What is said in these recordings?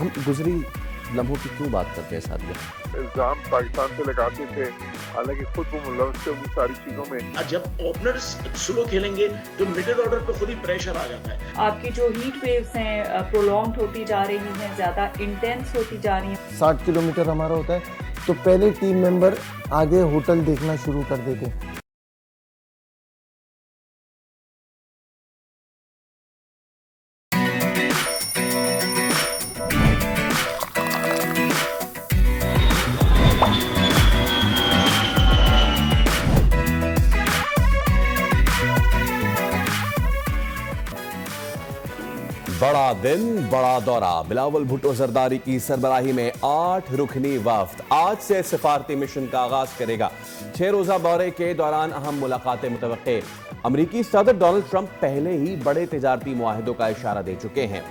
हम गुजरी लम्हों की क्यों बात करते हैं सादिया? इल्जाम पाकिस्तान से लगाते थे, हालांकि खुद वो मुलव्वस थे उन सारी चीजों में। जब ओपनर्स स्लो खेलेंगे तो मिडिल ऑर्डर पे खुद ही प्रेशर आ जाता है। आपकी जो हीट वेव्स हैं प्रोलॉन्ग्ड होती जा रही हैं, ज़्यादा इंटेंस होती जा रही हैं। 60 किलोमीटर हमारा होता है तो पहले टीम मेंबर आगे होटल देखना शुरू कर देते। बड़ा दिन बड़ा दौरा। बिलावल भुट्टो जरदारी की सरबराही में 8 रुकनी वफ्द आज से सिफारती मिशन का आगाज करेगा। 6 रोजा दौरे के दौरान अहम मुलाकातें मुतवक्के। अमरीकी सदर डोनाल्ड ट्रंप पहले ही बड़े तिजारती मुआहिदों का इशारा दे चुके हैं।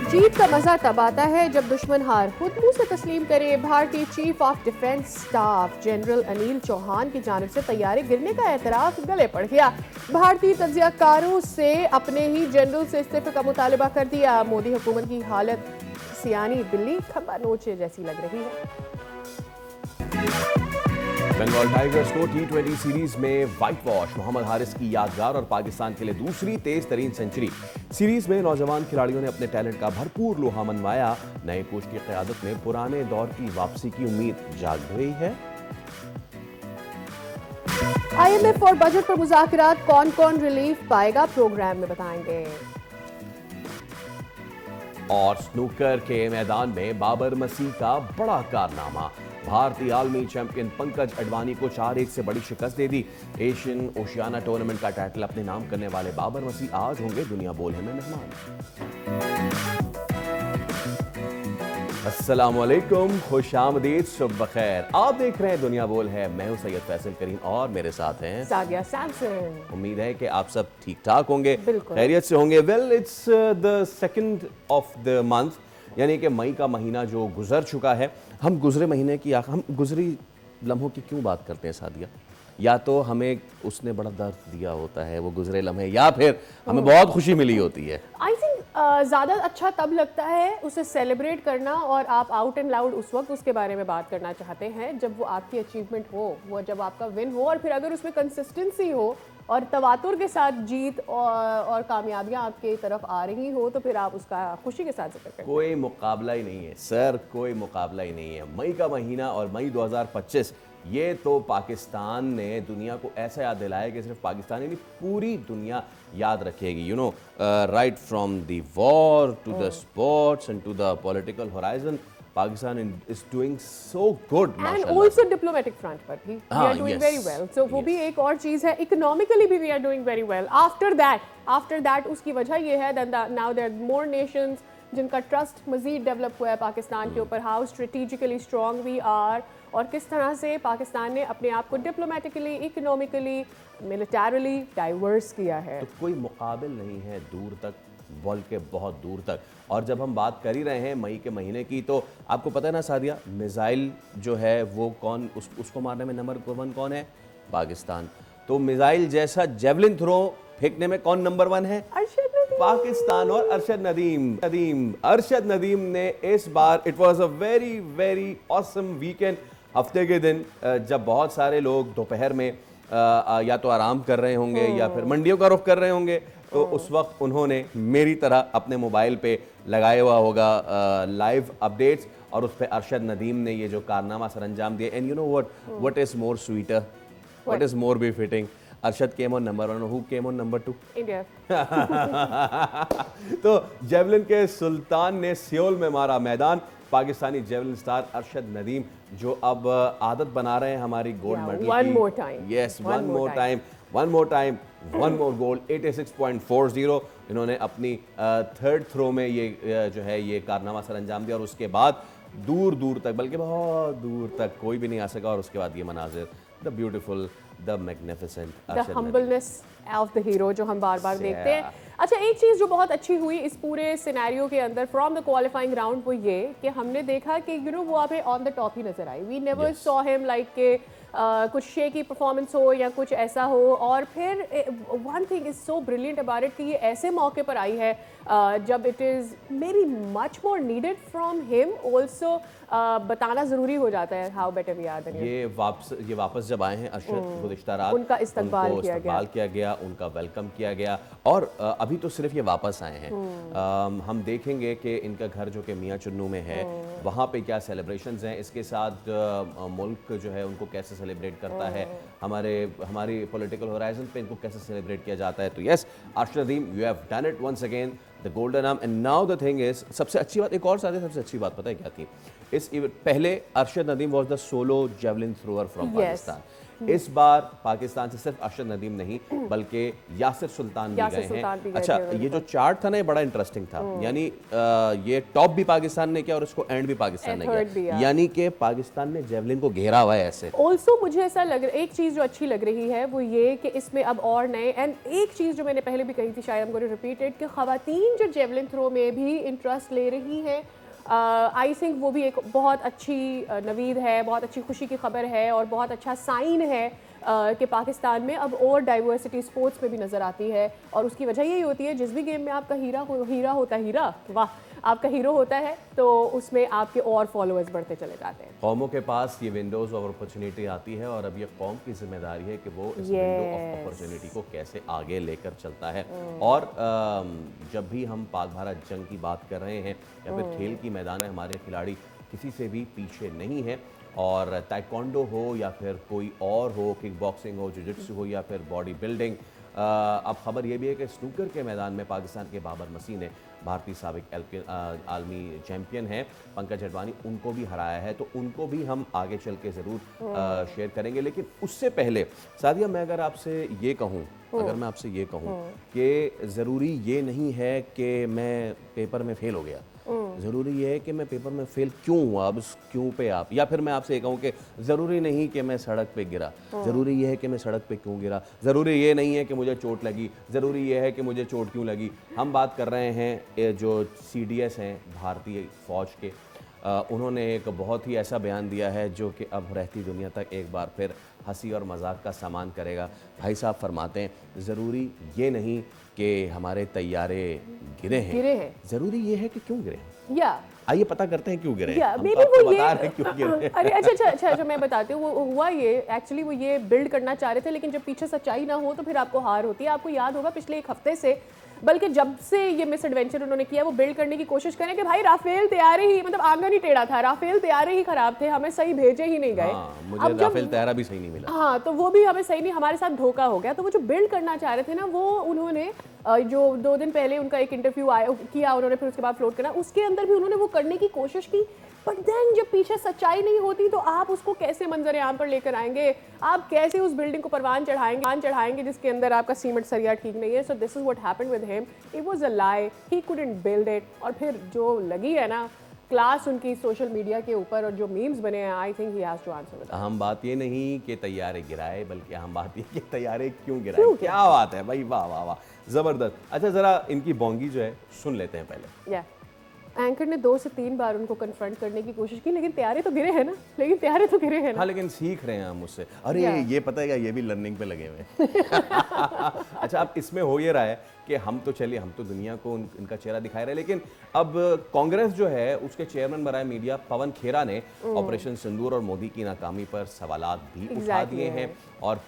जीत का मजा तब आता है जब दुश्मन हार खुद मुंह से तस्लीम करे। भारतीय chief of defence staff general Anil Chauhan की जानिब से तैयारी गिरने का एतराफ गले पड़ गया। भारतीय तज्जियाकारों से अपने ही जनरल से इस्तीफे का मुतालबा कर दिया। मोदी हुकूमत की हालत सियानी बिल्ली खंबा नोचे जैसी लग रही है। बंगाल टाइगर्स को T20 सीरीज में व्हाइट वॉश। मोहम्मद हारिस की यादगार और पाकिस्तान के लिए दूसरी तेज तरीन सेंचुरी। सीरीज में नौजवान खिलाड़ियों ने अपने टैलेंट का भरपूर लोहा मनवाया। नए कोच की क़यादत में पुराने दौर की वापसी की उम्मीद जाग गई है। IMF और बजट पर मुज़ाकरात, कौन कौन रिलीफ पाएगा प्रोग्राम में बताएंगे। और स्नूकर के मैदान में बाबर मसीह का बड़ा कारनामा। भारतीय आलमी चैंपियन पंकज अडवाणी को 4-1 से बड़ी शिकस्त दे दी। एशियन ओशियाना टूर्नामेंट का टाइटल अपने नाम करने वाले बाबर मसीह आज होंगे दुनिया बोल है में मेहमान। अस्सलाम वालेकुम, खुशामदीद, सुबह खैर। आप देख रहे हैं दुनिया बोल है। मैं हूं सैयद फैसल करीम और मेरे साथ हैं सादिया सैमसन। उम्मीद है कि आप सब ठीक ठाक होंगे, बिल्कुल खैरियत से होंगे। Well, it's the 2nd of the month, यानी कि मई का महीना जो गुजर चुका है। हम गुजरे महीने की हम गुजरी लम्हों की क्यों बात करते हैं सादिया? या तो हमें उसने बड़ा दर्द दिया होता है वो गुजरे लम्हे, या फिर हमें बहुत खुशी मिली होती है। आई थिंक ज़्यादा अच्छा तब लगता है उसे सेलिब्रेट करना, और आप आउट एंड लाउड उस वक्त उसके बारे में बात करना चाहते हैं जब वो आपकी अचीवमेंट हो, वो जब आपका विन हो, और फिर अगर उसमें कंसिस्टेंसी हो और तवातुर के साथ जीत और कामयाबियां आपके तरफ आ रही हो, तो फिर आप उसका खुशी के साथ जिक्र करें। कोई मुकाबला ही नहीं है सर, कोई मुकाबला ही नहीं है। मई का महीना और मई 2025, ये तो पाकिस्तान ने दुनिया को ऐसा याद दिलाया कि सिर्फ पाकिस्तान ही नहीं, पूरी दुनिया याद रखेगी। You know, right from the war to the sports and to the political horizon, Pakistan is doing so good, and also diplomatic front पर भी we are doing very well. So वो भी एक और चीज़ है। Economically भी we are doing very well. After that उसकी वजह ये है that now there are more nations जिनका ट्रस्ट मज़ीद डेवलप हुआ है पाकिस्तान के ऊपर। How strategically strong we are, और किस तरह से पाकिस्तान ने अपने आप को डिप्लोमेटिकली, इकोनॉमिकली, मिलिटरली डाइवर्स किया है। तो कोई मुकाबिल नहीं है दूर तक, बॉल के बहुत दूर तक। और जब हम बात कर ही रहे हैं मई के महीने की, तो आपको पता है ना सादिया, मिसाइल जो है वो कौन उसको मारने में नंबर 1 कौन है? पाकिस्तान। तो मिसाइल जैसा जेवलिन थ्रो फेंकने में कौन नंबर 1 है? पाकिस्तान। और अरशद नदीम ने इस बार, it was a very very awesome weekend. हफ्ते के दिन जब बहुत सारे लोग दोपहर में या तो आराम कर रहे होंगे या फिर मंडियों का रुख कर रहे होंगे, तो उस वक्त उन्होंने मेरी तरह अपने मोबाइल पे लगाया हुआ होगा लाइव अपडेट्स, और उस पर अरशद नदीम ने ये जो कारनामा सर अंजाम दिया। And you know what is more sweeter, what is more befitting? Arshad came on number 1, who came on number 2? India. तो जेवलिन के सुल्तान ने सियोल में मारा मैदान। पाकिस्तानी जेवलिन स्टार अरशद नदीम, जो अब आदत बना रहे हैं हमारी गोल्ड मेडल की। One more time. Yes, one more time, one more goal, 86.40। इन्होंने अपनी 3rd थ्रो में ये जो है ये कारनामा सर अंजाम दिया, और उसके बाद दूर दूर तक, बल्कि बहुत दूर तक कोई भी नहीं आ सका। और उसके बाद ये मनाजिर, the beautiful, the magnificent, the humbleness of the hero जो हम बार बार देखते हैं। अच्छा, एक चीज़ जो बहुत अच्छी हुई इस पूरे सिनेरियो के अंदर फ्रॉम द क्वालिफाइंग राउंड, वो ये कि हमने देखा कि वो अभी ऑन द टॉप ही नजर आई। We never saw him like के कुछ शेकी परफॉर्मेंस हो या कुछ ऐसा हो। और फिर one thing is so brilliant about it कि ये ऐसे मौके पर आई है जब इट इज़ मेरी much more needed from him also. बताना ज़रूरी हो जाता है how better we are than ये वापस जब आए हैं अरशद गुज़िश्ता रात, उनका इस्तकबाल किया गया, उनका वेलकम किया गया। और अभी तो सिर्फ ये वापस आए हैं, हम देखेंगे कि इनका घर जो कि मियाँ चुन्नू में है वहाँ पे क्या सेलिब्रेशंस हैं, इसके साथ मुल्क जो है उनको कैसे सेलिब्रेट करता है, हमारी पॉलिटिकल होराइजन पे इनको कैसे सेलिब्रेट किया जाता है। तो yes Arshad Nadeem, you have done it once again, the golden arm. And now the thing is, सबसे अच्छी बात, एक और साथ सबसे अच्छी बात पता है क्या थी इस पहले Arshad Nadeem was the solo javelin thrower from Pakistan. इस बार पाकिस्तान से सिर्फ अरशद नदीम नहीं बल्कि यासिर सुल्तान भी गए हैं। अच्छा, ये जो चार्ट था ना ये बड़ा इंटरेस्टिंग था, यानी ये टॉप भी पाकिस्तान ने किया और इसको एंड भी पाकिस्तान ने किया, यानी कि पाकिस्तान ने जेवलिन को घेरा हुआ है ऐसे। ऑल्सो मुझे ऐसा लग रहा है, एक चीज़ जो अच्छी लग रही है वो ये कि इसमें अब और नए, एंड एक चीज़ जो मैंने पहले भी कही थी, शायद हमको रिपीटेड, कि ख़वातीन जो जेवलिन थ्रो में भी इंटरेस्ट ले रही हैं। आई थिंक वो भी एक बहुत अच्छी नवीद है, बहुत अच्छी खुशी की खबर है और बहुत अच्छा साइन है कि पाकिस्तान में अब और डाइवर्सिटी स्पोर्ट्स में भी नज़र आती है। और उसकी वजह यही होती है, जिस भी गेम में आपका आपका हीरो होता है तो उसमें आपके और फॉलोअर्स बढ़ते चले जाते हैं। कौमों के पास ये विंडोज़ ऑफ अपॉर्चुनिटी आती है और अब ये कौम की जिम्मेदारी है कि वो इस विंडो ऑफ अपॉर्चुनिटी को कैसे आगे लेकर चलता है। और जब भी हम पाक भारत जंग की बात कर रहे हैं या फिर खेल की मैदान है, हमारे खिलाड़ी किसी से भी पीछे नहीं है। और ताइक्वांडो हो या फिर कोई और हो, किक बॉक्सिंग हो, जुजित्सु हो या फिर बॉडी बिल्डिंग। अब खबर ये भी है कि स्नूकर के मैदान में पाकिस्तान के बाबर मसीह ने भारतीय साबिक आलमी चैंपियन हैं पंकज अडवाणी, उनको भी हराया है। तो उनको भी हम आगे चल के ज़रूर शेयर करेंगे। लेकिन उससे पहले सादिया, मैं अगर आपसे ये कहूँ कि ज़रूरी ये नहीं है कि मैं पेपर में फ़ेल हो गया, ज़रूरी ये है कि मैं पेपर में फेल क्यों हुआ। अब उस क्यों पे आप, या फिर मैं आपसे ये कहूँ कि ज़रूरी नहीं कि मैं सड़क पे गिरा, ज़रूरी ये है कि मैं सड़क पे क्यों गिरा, ज़रूरी ये नहीं है कि मुझे चोट लगी, ज़रूरी ये है कि मुझे चोट क्यों लगी। हम बात कर रहे हैं जो CDS हैं भारतीय फ़ौज के, उन्होंने एक बहुत ही ऐसा बयान दिया है जो कि अब रहती दुनिया तक एक बार फिर हंसी और मजाक का सामान करेगा। भाई साहब फरमाते हैं ज़रूरी ये नहीं कि हमारे तैयारे गिरे हैं, ज़रूरी ये है कि क्यों गिरे हैं। आइए पता करते हैं क्यों गिरे हैं। हम तो आपको बता रहे हैं क्यों गिरे हैं। अरे अच्छा मैं बताती हूँ। वो हुआ ये, एक्चुअली वो ये बिल्ड करना चाह रहे थे, लेकिन जब पीछे सच्चाई ना हो तो फिर आपको हार होती है। आपको याद होगा पिछले एक हफ्ते से, बल्कि जब से ये मिस एडवेंचर उन्होंने किया, वो बिल्ड करने की कोशिश करें कि भाई राफेल तैयारे ही, मतलब आंगन ही टेढ़ा था, राफेल तैयारे ही खराब थे, हमें सही भेजे ही नहीं गए। मुझे राफेल तैयारा भी सही नहीं मिला। हाँ, तो वो भी हमें सही नहीं, हमारे साथ धोखा हो गया। तो वो जो बिल्ड करना चाह रहे थे ना, वो उन्होंने जो 2 दिन पहले उनका एक इंटरव्यू किया उन्होंने, फिर उसके बाद फ्लोट करना, उसके अंदर भी उन्होंने वो करने की कोशिश की। बट देन जब पीछे सच्चाई नहीं होती तो आप उसको कैसे मंजर आम पर लेकर आएंगे, आप कैसे उस बिल्डिंग को परवान चढ़ाएंगे जिसके अंदर आपका सीमेंट सरिया ठीक नहीं है। सो this is what happened with him, it was a lie, he couldn't build it. और फिर जो लगी है ना क्लास उनकी सोशल मीडिया के ऊपर और जो मीम्स बने हैं, I think he has to answer with. अहम बात ये नहीं कि तैयारे गिराए, बल्कि अहम बात ये कि तैयारे क्यों गिराए। क्या बात है भाई, वाह वाह वाह, जबरदस्त। अच्छा, जरा इनकी बोंगी जो है सुन लेते हैं पहले। एंकर ने 2 से 3 बार उनको कन्फ्रंट करने की कोशिश की, लेकिन तैयारे तो गिरे हैं ना। हाँ, लेकिन सीख रहे हैं हम उससे। अरे ये पता है क्या, ये भी लर्निंग पे लगे हुए हैं। अच्छा, अब इसमें हो ये रहा है कि हम तो दुनिया को इनका चेहरा दिखा रहे हैं, लेकिन अब कांग्रेस जो है उसके चेयरमैन बराए मीडिया पवन खेरा ने ऑपरेशन सिंदूर और मोदी की नाकामी पर सवालात भी उठा दिए हैं। और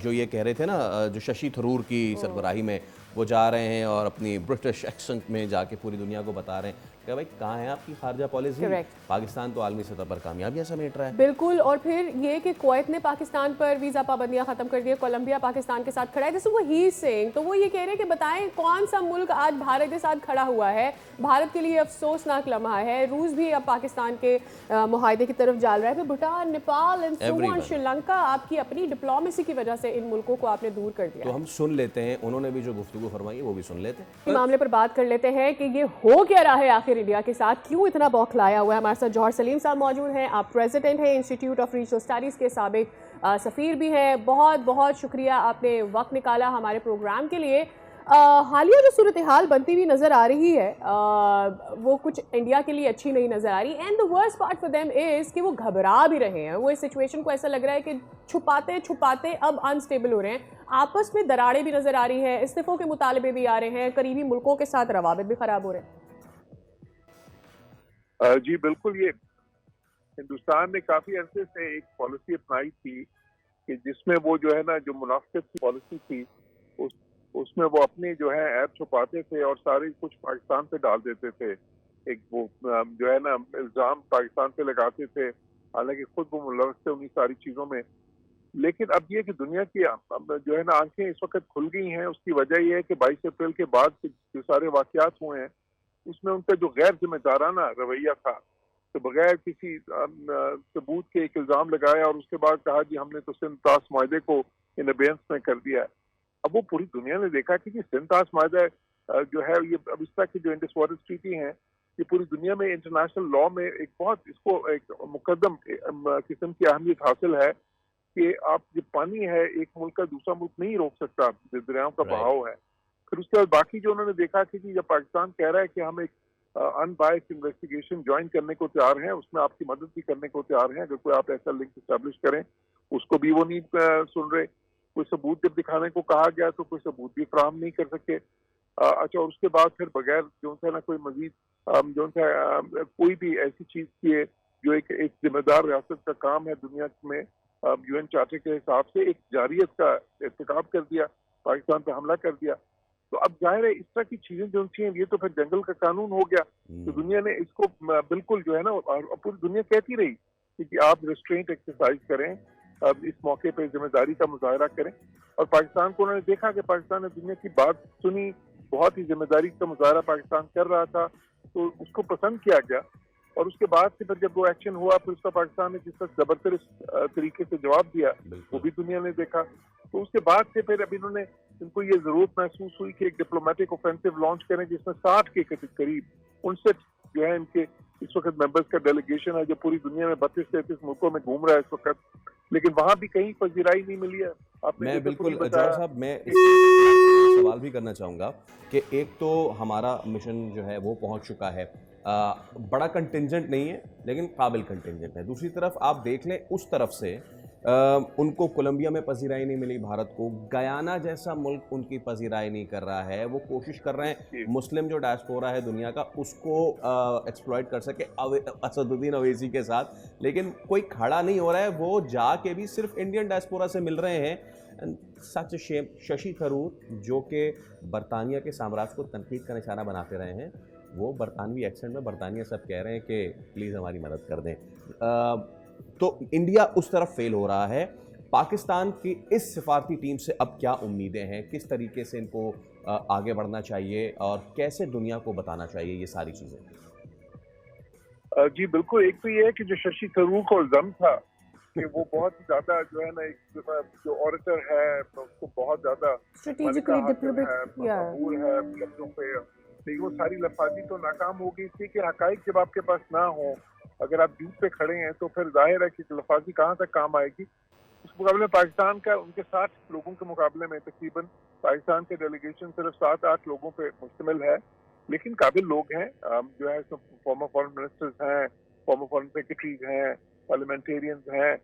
जो ये कह रहे थे ना, जो शशि थरूर की सरबराही में वो जा रहे हैं और अपनी ब्रिटिश एक्सेंट में जाके पूरी दुनिया को बता रहे हैं कि भाई कहाँ है आपकी खारजा पॉलिसी। पाकिस्तान तो आलमी सतह पर कामयाबियां समेट रहा है। बिल्कुल। और फिर ये कि कुवैत ने पाकिस्तान पर वीज़ा पाबंदियां ख़त्म कर दी, कोलंबिया पाकिस्तान के साथ खड़ा है, जैसे वो ही सेइंग। तो वो ये कह रहे हैं कि बताएं कौन सा मुल्क आज भारत के साथ खड़ा हुआ है। भारत के लिए अफसोसनाक लम्हा है। रूस भी अब पाकिस्तान के मुआहदे की तरफ जा रहा है। फिर Bhutan, Nepal and so on, Sri Lanka, आपकी अपनी डिप्लोमेसी की वजह से इन मुल्कों को आपने दूर कर दिया। तो हम सुन लेते हैं, उन्होंने भी जो गुफ्तगू फरमाई वो भी सुन लेते हैं। इस मामले पर बात कर लेते हैं कि ये हो क्या रहा है आखिर इंडिया के साथ, क्यों इतना बौखलाया हुआ है। हमारे साथ जौहर सलीम साहब मौजूद हैं, आप प्रेसिडेंट हैं इंस्टीट्यूट ऑफ रीजनल स्टडीज़ के, साबिक सफ़ीर भी हैं। बहुत बहुत शुक्रिया, आपने वक्त निकाला हमारे प्रोग्राम के लिए। हालिया जो सूरत हाल बनती हुई नज़र आ रही है वो कुछ इंडिया के लिए अच्छी नहीं नज़र आ रही। And the worst part for them is कि वो घबरा भी रहे हैं। वो इस सिचुएशन को ऐसा लग रहा है कि छुपाते छुपाते अब अनस्टेबल हो रहे हैं। आपस में दरारें भी नज़र आ रही हैं, इस्तीफ़ों के मुतालबे भी आ रहे हैं, करीबी मुल्कों के साथ रवाबित भी ख़राब हो रहे हैं। जी बिल्कुल, ये हिंदुस्तान ने काफी अरसे से एक पॉलिसी अपनाई थी कि जिसमें वो जो है ना, जो मुनाफिक की पॉलिसी थी उसमें वो अपने जो है ऐप छुपाते थे और सारे कुछ पाकिस्तान पे डाल देते थे। एक वो जो है ना इल्जाम पाकिस्तान पे लगाते थे, हालांकि खुद वो मुलव्वस थे उन्हीं सारी चीजों में। लेकिन अब ये कि दुनिया की जो है ना आंखें इस वक्त खुल गई हैं। उसकी वजह यह है कि 22 अप्रैल के बाद जो सारे वाकयात हुए हैं उसमें उनका जो गैर जिम्मेदाराना रवैया था, तो बगैर किसी सबूत के एक इल्जाम लगाया और उसके बाद कहा जी हमने तो सिंध ताश माहदे को इन अबेंस में कर दिया है। अब वो पूरी दुनिया ने देखा कि सिंध ताश माहदा जो है ये अब इस तरह की जो इंडस वाटर ट्रीटी है ये पूरी दुनिया में इंटरनेशनल लॉ में एक बहुत इसको एक मुकदम किस्म की अहमियत हासिल है कि आप जो पानी है एक मुल्क का दूसरा मुल्क नहीं रोक सकता, दरियाओं का बहाव है। फिर उसके बाद बाकी जो उन्होंने देखा कि जब पाकिस्तान कह रहा है कि हम एक अनबायस्ड इन्वेस्टिगेशन ज्वाइन करने को तैयार हैं, उसमें आपकी मदद भी करने को तैयार हैं, अगर कोई आप ऐसा लिंक इस्टेब्लिश करें, उसको भी वो नहीं सुन रहे। कोई सबूत जब दिखाने को कहा गया तो कोई सबूत भी फराहम नहीं कर सके। अच्छा, और उसके बाद फिर बगैर जो है ना कोई मजीद जो है कोई भी ऐसी चीज किए जो एक जिम्मेदार रियासत का काम है दुनिया में, UN चार्टर के हिसाब से एक जारियत का इर्तिकाब कर दिया, पाकिस्तान पर हमला कर दिया। तो अब जाहिर है इस तरह की चीजें जो थी ये तो फिर जंगल का कानून हो गया। तो दुनिया ने इसको बिल्कुल जो है ना, और पूरी दुनिया कहती रही कि आप रिस्ट्रेंट एक्सरसाइज करें, अब इस मौके पर जिम्मेदारी का मुजाहरा करें। और पाकिस्तान को उन्होंने देखा कि पाकिस्तान ने दुनिया की बात सुनी, बहुत ही जिम्मेदारी का मुजाहरा पाकिस्तान कर रहा था, तो उसको पसंद किया गया। और उसके बाद से फिर जब वो एक्शन हुआ फिर उसका पाकिस्तान ने जिस तरह जबरदस्त तरीके से जवाब दिया वो भी दुनिया ने देखा। तो उसके बाद से फिर अब इन्होंने इनको ये जरूरत महसूस हुई कि एक डिप्लोमेटिक ऑफेंसिव लॉन्च करें जिसमें 60 के करीब 59 जो है इनके इस वक्त मेंबर्स का डेलीगेशन है जो पूरी दुनिया में 32-33 मुल्कों में घूम रहा है इस वक्त, लेकिन वहां भी कहीं पजीराई नहीं मिली है। मैं बिल्कुल जवाहर साहब मैं इस सवाल भी करना चाहूँगा कि एक तो हमारा मिशन जो है वो पहुँच चुका है, बड़ा कंटिंजेंट नहीं है लेकिन काबिल कंटिंजेंट है। दूसरी तरफ आप देख लें उस तरफ से उनको कोलंबिया में पजीराई नहीं मिली, भारत को गयाना जैसा मुल्क उनकी पजीराई नहीं कर रहा है। वो कोशिश कर रहे हैं मुस्लिम जो डायस्पोरा है दुनिया का उसको एक्सप्लॉइट कर सके असदुद्दीन अवैसी के साथ, लेकिन कोई खड़ा नहीं हो रहा है। वो जाके भी सिर्फ इंडियन डायस्पोरा से मिल रहे हैं। सच शेम शशि थरूर जो कि बरतानिया के साम्राज्य को तनकीद का निशाना बनाते रहे हैं, वो बरतानवी एक्सेंट में बरतानिया सब कह रहे हैं कि प्लीज़ हमारी मदद कर दें। तो इंडिया उस तरफ फेल हो रहा है। पाकिस्तान की इस सिफारती टीम से अब क्या उम्मीदें हैं, किस तरीके से इनको आगे बढ़ना चाहिए और कैसे दुनिया को बताना चाहिए ये सारी चीज़ें? जी बिल्कुल, एक तो ये है कि जो शशि थरूर को इल्जाम था कि वो बहुत ज्यादा जो है ना एक जो ऑडिटर है उसको बहुत ज्यादा स्ट्रेटेजिकली डिप्लोमेटिक है लफ्जों पे, लेकिन वो सारी लफाजी तो नाकाम हो गई थी कि हकाइक जब आपके पास ना हो, अगर आप जूट पे खड़े हैं तो फिर जाहिर है कि लफाजी कहाँ तक काम आएगी। उस मुकाबले में पाकिस्तान का उनके 60 लोगों के मुकाबले में तकरीबन पाकिस्तान के डेलीगेशन सिर्फ 7-8 लोगों पे मुश्तमिल है, लेकिन काबिल लोग हैं जो है फॉर्मर फॉरेन मिनिस्टर्स हैं, फॉर्मर फॉरेन सेक्रेटरीज हैं, पार्लियामेंटेरियंस हैं,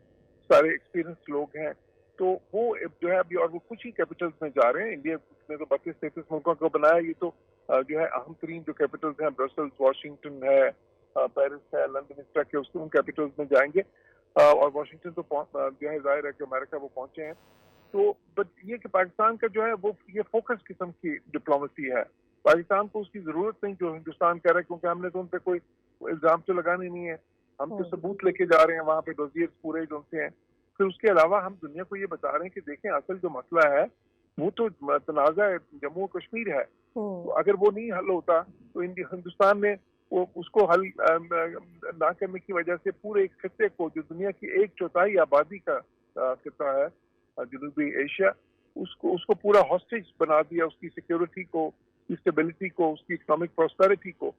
सारे एक्सपीरियंस लोग हैं। तो वो जो है अभी और वो कुछ ही कैपिटल्स में जा रहे हैं। इंडिया ने तो 32-33 मुल्कों को बनाया, ये तो जो है अहम तरीन जो कैपिटल्स हैं ब्रसल्स, वाशिंगटन है, पेरिस है, लंदन, इस तरह के उसके उन कैपिटल्स में जाएंगे। और वाशिंगटन तो जो है जाहिर है कि अमेरिका वो पहुंचे हैं। तो बट ये कि पाकिस्तान का जो है वो ये फोकस किस्म की डिप्लोमेसी है। पाकिस्तान को उसकी जरूरत नहीं जो हिंदुस्तान कह रहा है, क्योंकि हमने तो उन पर कोई इल्जाम तो लगाने नहीं है, हम तो सबूत लेके जा रहे हैं वहां पे डोजियर्स पूरे जो उनसे हैं। फिर उसके अलावा हम दुनिया को ये बता रहे हैं कि देखें असल जो मसला है वो तो तनाज़ा जम्मू कश्मीर है। तो अगर वो नहीं हल होता तो हिंदुस्तान ने वो उसको हल ना करने की वजह से पूरे एक खित्ते को, जो दुनिया की 1/4 आबादी का खित्ता है जनूबी एशिया, उसको पूरा हॉस्टेज बना दिया, उसकी सिक्योरिटी को, उसकी स्टेबिलिटी को, उसकी इकोनॉमिक प्रोस्पेरिटी को।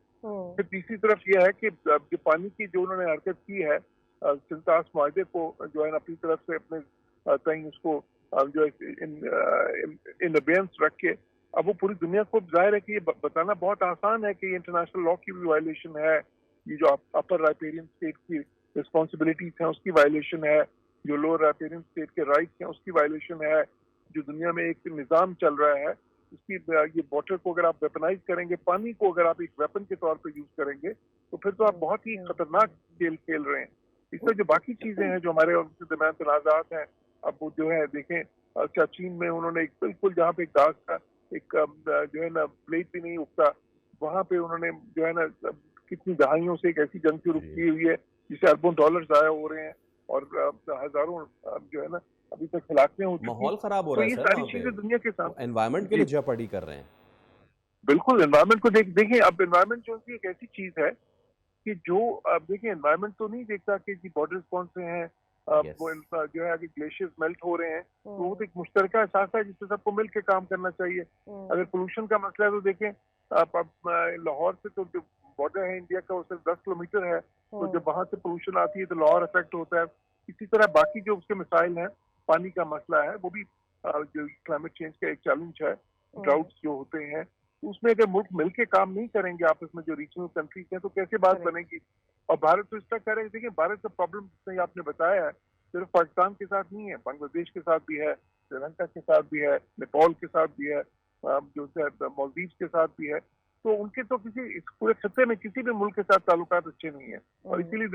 फिर तीसरी तरफ यह है कि जो पानी की जो उन्होंने हरकत की है सिंध ताश माहदे को जो है अपनी तरफ से अपने कहीं उसको जो इन अबेंस रख के अब वो पूरी दुनिया को जाहिर है कि ये बताना बहुत आसान है कि ये इंटरनेशनल लॉ की भी वायलेशन है, ये जो अपर राइपेरियन स्टेट की रिस्पॉन्सिबिलिटीज हैं उसकी वायलेशन है, जो लोअर राइपेरियन स्टेट के राइट्स हैं उसकी वायलेशन है, जो दुनिया में एक निज़ाम चल रहा है उसकी, ये वाटर को अगर आप वेपनाइज करेंगे, पानी को अगर आप एक वेपन के तौर पर यूज करेंगे तो फिर तो आप बहुत ही खतरनाक खेल खेल रहे हैं। इसमें जो बाकी चीजें हैं जो हमारे उनके दरमियान तनाजात हैं, अब वो जो है देखें, अच्छा चीन में उन्होंने एक बिल्कुल जहाँ पे एक दाग का एक जो है ना ब्लेड भी नहीं उगता, वहां पे उन्होंने जो है ना कितनी दहाइयों से एक ऐसी जंग शुरू की हुई है जिससे अरबों डॉलर जाया हो रहे हैं और हजारों जो है ना अभी तक हिलाकतें हो चुकी हैं। माहौल खराब हो रहा है ये सर, सारी वहाँ पे चीजें दुनिया के साथ एनवायरनमेंट के लिए जेपड़ी कर रहे हैं। बिल्कुल एनवायरनमेंट को देखिए, अब एनवायरनमेंट जो है एक ऐसी चीज है कि जो अब देखिए एनवायरनमेंट तो नहीं देखता कि जी बॉर्डर्स कौन से हैं, वो जो है अगर ग्लेशियर्स मेल्ट हो रहे हैं तो वो तो एक मुश्तरका एहसास है जिससे सबको मिल के काम करना चाहिए। अगर पोल्यूशन का मसला है तो देखें, अब लाहौर से तो बॉर्डर है इंडिया का वो सिर्फ 10 किलोमीटर है, तो जब वहां से पोल्यूशन आती है तो लाहौर अफेक्ट होता है। इसी तरह बाकी जो उसके मिसाइल हैं, पानी का मसला है, वो भी जो क्लाइमेट चेंज का एक चैलेंज है, ड्राउट्स जो होते हैं, तो उसमें अगर मुल्क मिलके काम नहीं करेंगे आपस में जो रीजनल कंट्रीज हैं तो कैसे बात बनेगी। और भारत तो इस तरह कह रहे हैं, देखिए भारत का प्रॉब्लम जिसने आपने बताया है सिर्फ पाकिस्तान के साथ नहीं है, बांग्लादेश के साथ भी है, श्रीलंका के साथ भी है, नेपाल के साथ भी है, जो मालदीव के साथ भी है। तो उनके तो किसी इस पूरे खत्ते में किसी भी मुल्क के साथ ताल्लुकात अच्छे नहीं है, और इसीलिए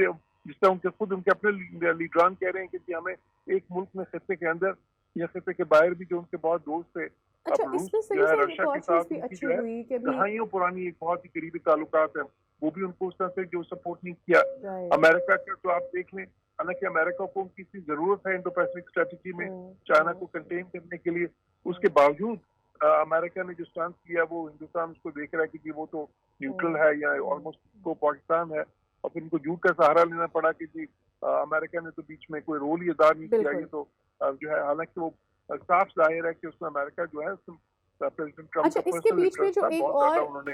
जिस तरह उनके खुद उनके अपने लीडरान कह रहे हैं कि हमें एक मुल्क में खत्ते के अंदर या खत्ते के बाहर भी जो उनके बहुत दोस्त है, अच्छा, अब रूस इसमें सही जो है से रशिया एक के और साथ चीज भी उनकी अच्छी जो है हुई कि दहाइयों पुरानी एक बहुत ही करीबी ताल्लुकात है, वो भी उनको उस तरह से जो सपोर्ट नहीं किया। Right. अमेरिका का तो आप देख लें, हालांकि अमेरिका को उनकी इतनी जरूरत है इंडो पैसिफिक स्ट्रेटेजी में चाइना को कंटेन करने के लिए, उसके बावजूद अमेरिका ने जो स्टांस किया वो हिंदुस्तान उसको देख रहा है कि वो तो न्यूट्रल है या ऑलमोस्ट तो पाकिस्तान है, और फिर उनको झूठ का सहारा लेना पड़ा कि जी अमेरिका ने तो बीच में कोई रोल ही अदा नहीं किया। ये तो जो है हालांकि वो साफ जाहिर है कि उसमें अमेरिका जो है प्रेसिडेंट ट्रम्प अच्छा, इसके बीच में जो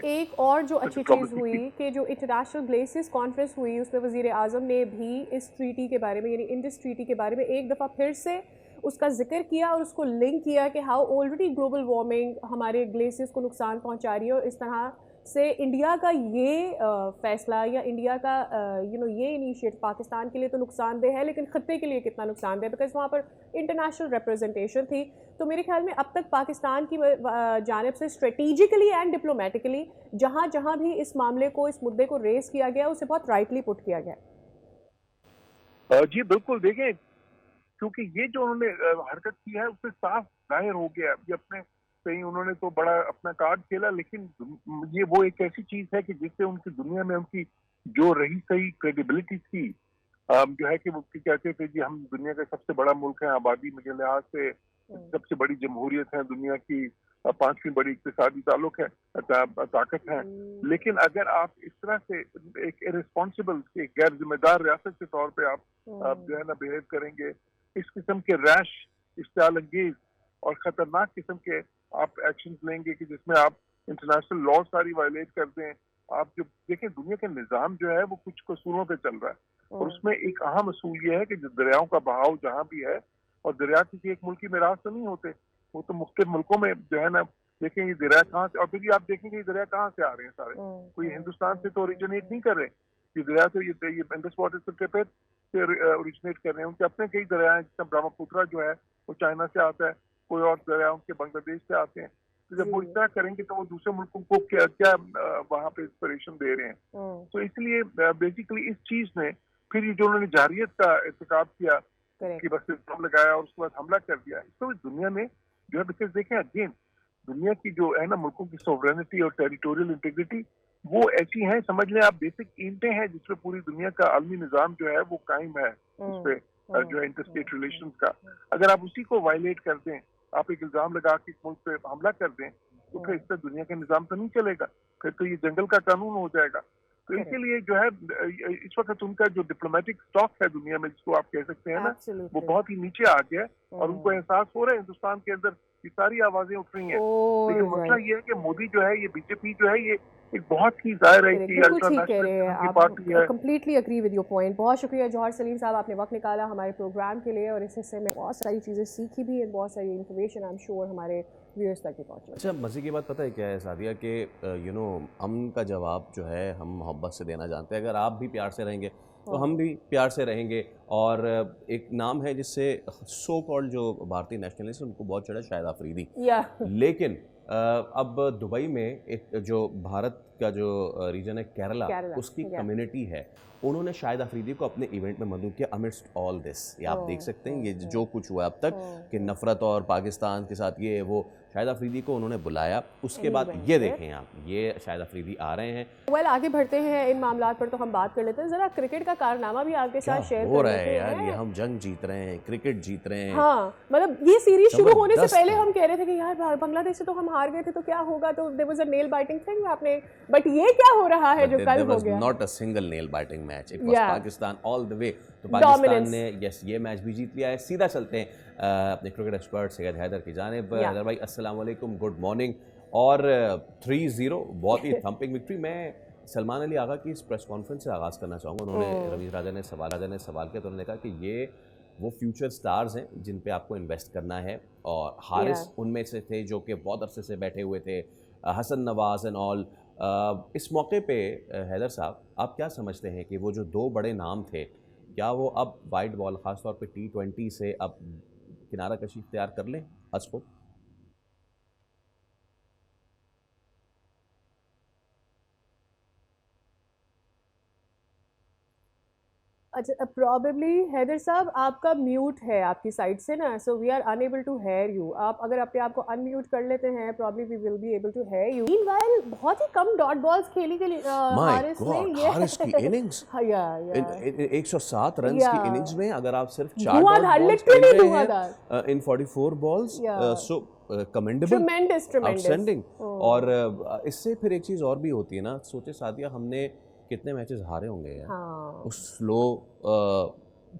एक और जो अच्छी चीज़ हुई कि जो इंटरनेशनल ग्लेसियर्स कॉन्फ्रेंस हुई उसमें वज़ीर आज़म ने भी इस ट्रीटी के बारे में, यानी इंडस ट्रीटी के बारे में एक दफ़ा फिर से उसका जिक्र किया और उसको लिंक किया कि हाउ ऑलरेडी ग्लोबल वार्मिंग हमारे ग्लेसियर्स को नुकसान पहुंचा रही है, और इस तरह से इंडिया का ये फैसला या इंडिया का ये इनिशिएटिव पाकिस्तान के लिए तो नुकसानदेह है, लेकिन खत्ते के लिए कितना नुकसानदेह, बिकॉज वहाँ पर इंटरनेशनल रिप्रेजेंटेशन थी। तो मेरे ख्याल में अब तक पाकिस्तान की जानिब से स्ट्रेटेजिकली एंड डिप्लोमेटिकली जहाँ जहाँ भी इस मामले को, इस मुद्दे को रेस किया गया उसे बहुत राइटली पुट किया गया। जी बिल्कुल, देखें क्योंकि ये जो उन्होंने हरकत की है उससे साफ जाहिर हो गया, ये अपने सही उन्होंने तो बड़ा अपना कार्ड खेला, लेकिन ये वो एक ऐसी चीज है कि जिससे उनकी दुनिया में उनकी जो रही सही क्रेडिबिलिटी थी, जो है कि वो कहते थे कि हम दुनिया का सबसे बड़ा मुल्क है, आबादी के लिहाज से सबसे बड़ी जमहूरियत है दुनिया की, 5वीं बड़ी इक्तिसादी ताल्लुक है, ताकत है। लेकिन अगर आप इस तरह से एक इररिस्पॉन्सिबल, एक गैर जिम्मेदार रियासत के तौर पे आप जो है ना बिहेव करेंगे, इस किस्म के रैश, इश्तियाल अंगेज और खतरनाक किस्म के आप एक्शंस लेंगे कि जिसमें आप इंटरनेशनल लॉ सारी वायलेट कर दें, आप जो देखें दुनिया का निज़ाम जो है वो कुछ कसूरों पे चल रहा है, और उसमें एक अहम असूल ये है कि जो दरियाओं का बहाव जहाँ भी है, और दरिया किसी एक मुल्क की मिरास तो नहीं होते, वो तो मुख्तलिफ मुल्कों में जो है ना, देखें ये दरिया कहाँ से, और फिर आप देखेंगे ये दरिया कहाँ से आ रहे हैं सारे, कोई हिंदुस्तान से तो ओरिजिनेट नहीं कर रहे, ये दरिया तो ये इंडस वाटर से ओरिजिनेट कर रहे हैं, उनके अपने कई दरिया हैं, जिसमें ब्रह्मपुत्रा जो है वो चाइना से आता है, कोई और दरिया उनके बांग्लादेश से आते हैं। तो जब वो इस तरह करेंगे तो वो दूसरे मुल्कों को क्या क्या वहाँ पे इंस्पिरेशन दे रहे हैं। तो इसलिए बेसिकली इस चीज ने फिर ये जो उन्होंने जारियत का इर्तिकाब किया कि बस इल्जाम लगाया और उसके बाद हमला कर दिया, तो दुनिया में जो है, बिकॉज देखें अगेन दुनिया की जो है ना मुल्कों की सोवरेनिटी और टेरिटोरियल इंटीग्रिटी वो ऐसी हैं, समझ लें आप बेसिक ईंटें हैं जिसपे पूरी दुनिया का आलमी निज़ाम जो है वो कायम है, उस पे जो है इंटरस्टेट रिलेशंस का। अगर आप उसी को वायलेट कर दें, आप एक इल्जाम लगा के मुल्क पे हमला कर दें, तो फिर इससे दुनिया का निज़ाम तो नहीं चलेगा, फिर तो ये जंगल का कानून हो जाएगा। तो इसीलिए जो है इस वक्त उनका जो डिप्लोमेटिक स्टॉक है दुनिया में, जिसको आप कह सकते हैं ना, वो बहुत ही नीचे आ गया, और उनको एहसास हो रहा है हिंदुस्तान के अंदर ये सारी आवाजें उठ रही हैं। लेकिन मसला ये है कि मोदी जो है, ये बीजेपी जो है, ये एक बहुत ही जाहिर है कि बिल्कुल ठीक कह रहे हैं अल्ट्रानेशनल आप, पार्टी है। Completely agree with your point. बहुत शुक्रिया जौहर सलीम साहब, आपने वक्त निकाला हमारे प्रोग्राम के लिए और इस हिस्से में बहुत सारी चीज़ें सीखी भी है, बहुत सारी इन्फॉर्मेशन आई एम श्योर हमारे व्यूअर्स तक भी पहुँची। अच्छा, मज़े की बात पता है क्या है सादिया कि अमन का जवाब जो है हम मोहब्बत से देना जानते हैं। अगर आप भी प्यार से रहेंगे तो हम भी प्यार से रहेंगे। और एक नाम है जिससे सो कॉल्ड जो भारतीय नेशनलिस्ट उनको बहुत चढ़ा, शाहिद अफरीदी। लेकिन अब दुबई में एक जो भारत का जो रीजन है केरला, उसकी कम्युनिटी है, उन्होंने शाहिद अफरीदी को अपने इवेंट में मदऊ किया अमिडस्ट ऑल दिस। ये आप देख सकते हैं ये जो कुछ हुआ अब तक कि नफरत और पाकिस्तान के साथ ये वो, शाहिद अफरीदी को उन्होंने बुलाया। उसके बाद ये देखें आप, ये शाहिद अफरीदी आ रहे हैं। वेल आगे बढ़ते हैं इन मामलात पर, तो हम बात कर लेते हैं जरा क्रिकेट का कारनामा भी आपके साथ शेयर हो रहा है यार। ये हम जंग जीत रहे हैं, क्रिकेट जीत रहे हैं। हाँ, मतलब ये सीरीज शुरू होने से पहले हम कह रहे थे कि यार बांग्लादेश से तो हम हार गए थे तो क्या होगा, तो there was a nail biting thing आपने, बट ये क्या हो रहा है जो कल हो गया। Not a single nail biting match, it was Pakistan all the way. तो पाकिस्तान ने ये मैच भी जीत लिया है। सीधा चलते हैं अपने क्रिकेट एक्सपर्ट सैयद हैदर की जानिब। हैदर भाई अस्सलाम वालेकुम, गुड मॉर्निंग। और 3-0 बहुत ही थम्पिंग विक्ट्री। मैं सलमान अली आगा की इस प्रेस कॉन्फ्रेंस से आगाज़ करना चाहूँगा। उन्होंने रवीश राजा ने सवाल किया तो उन्होंने कहा कि ये वो फ्यूचर स्टार्स हैं जिन पे आपको इन्वेस्ट करना है, और हारिस उनमें से थे जो कि बहुत अरसे से बैठे हुए थे, हसन नवाज एंड ऑल। इस मौके पे हैदर साहब, आप क्या समझते हैं कि वो जो दो बड़े नाम थे, क्या वो अब वाइड बॉल ख़ासतौर पे T20 से अब किनारा कशी इख्तियार कर लें आज को? अच्छा, प्रॉबेबली हैदर साहब आपका म्यूट है आपकी साइड से ना, so we are unable to hear you. आप अगर अपने आप को अनम्यूट कर लेते हैं, probably we will be able to hear you. Meanwhile बहुत ही कम डॉट बॉल्स खेली के लिए हारिस ने, हारिस की इनिंग्स 107 रन की इनिंग्स में अगर आप सिर्फ 4 इन 44 बॉल्स, सो कमेंडेबल, आउटस्टैंडिंग। और इससे फिर एक चीज़ और भी होती है ना, सोचे सादिया, हमने कितने मैचेस हारे होंगे यार। उस स्लो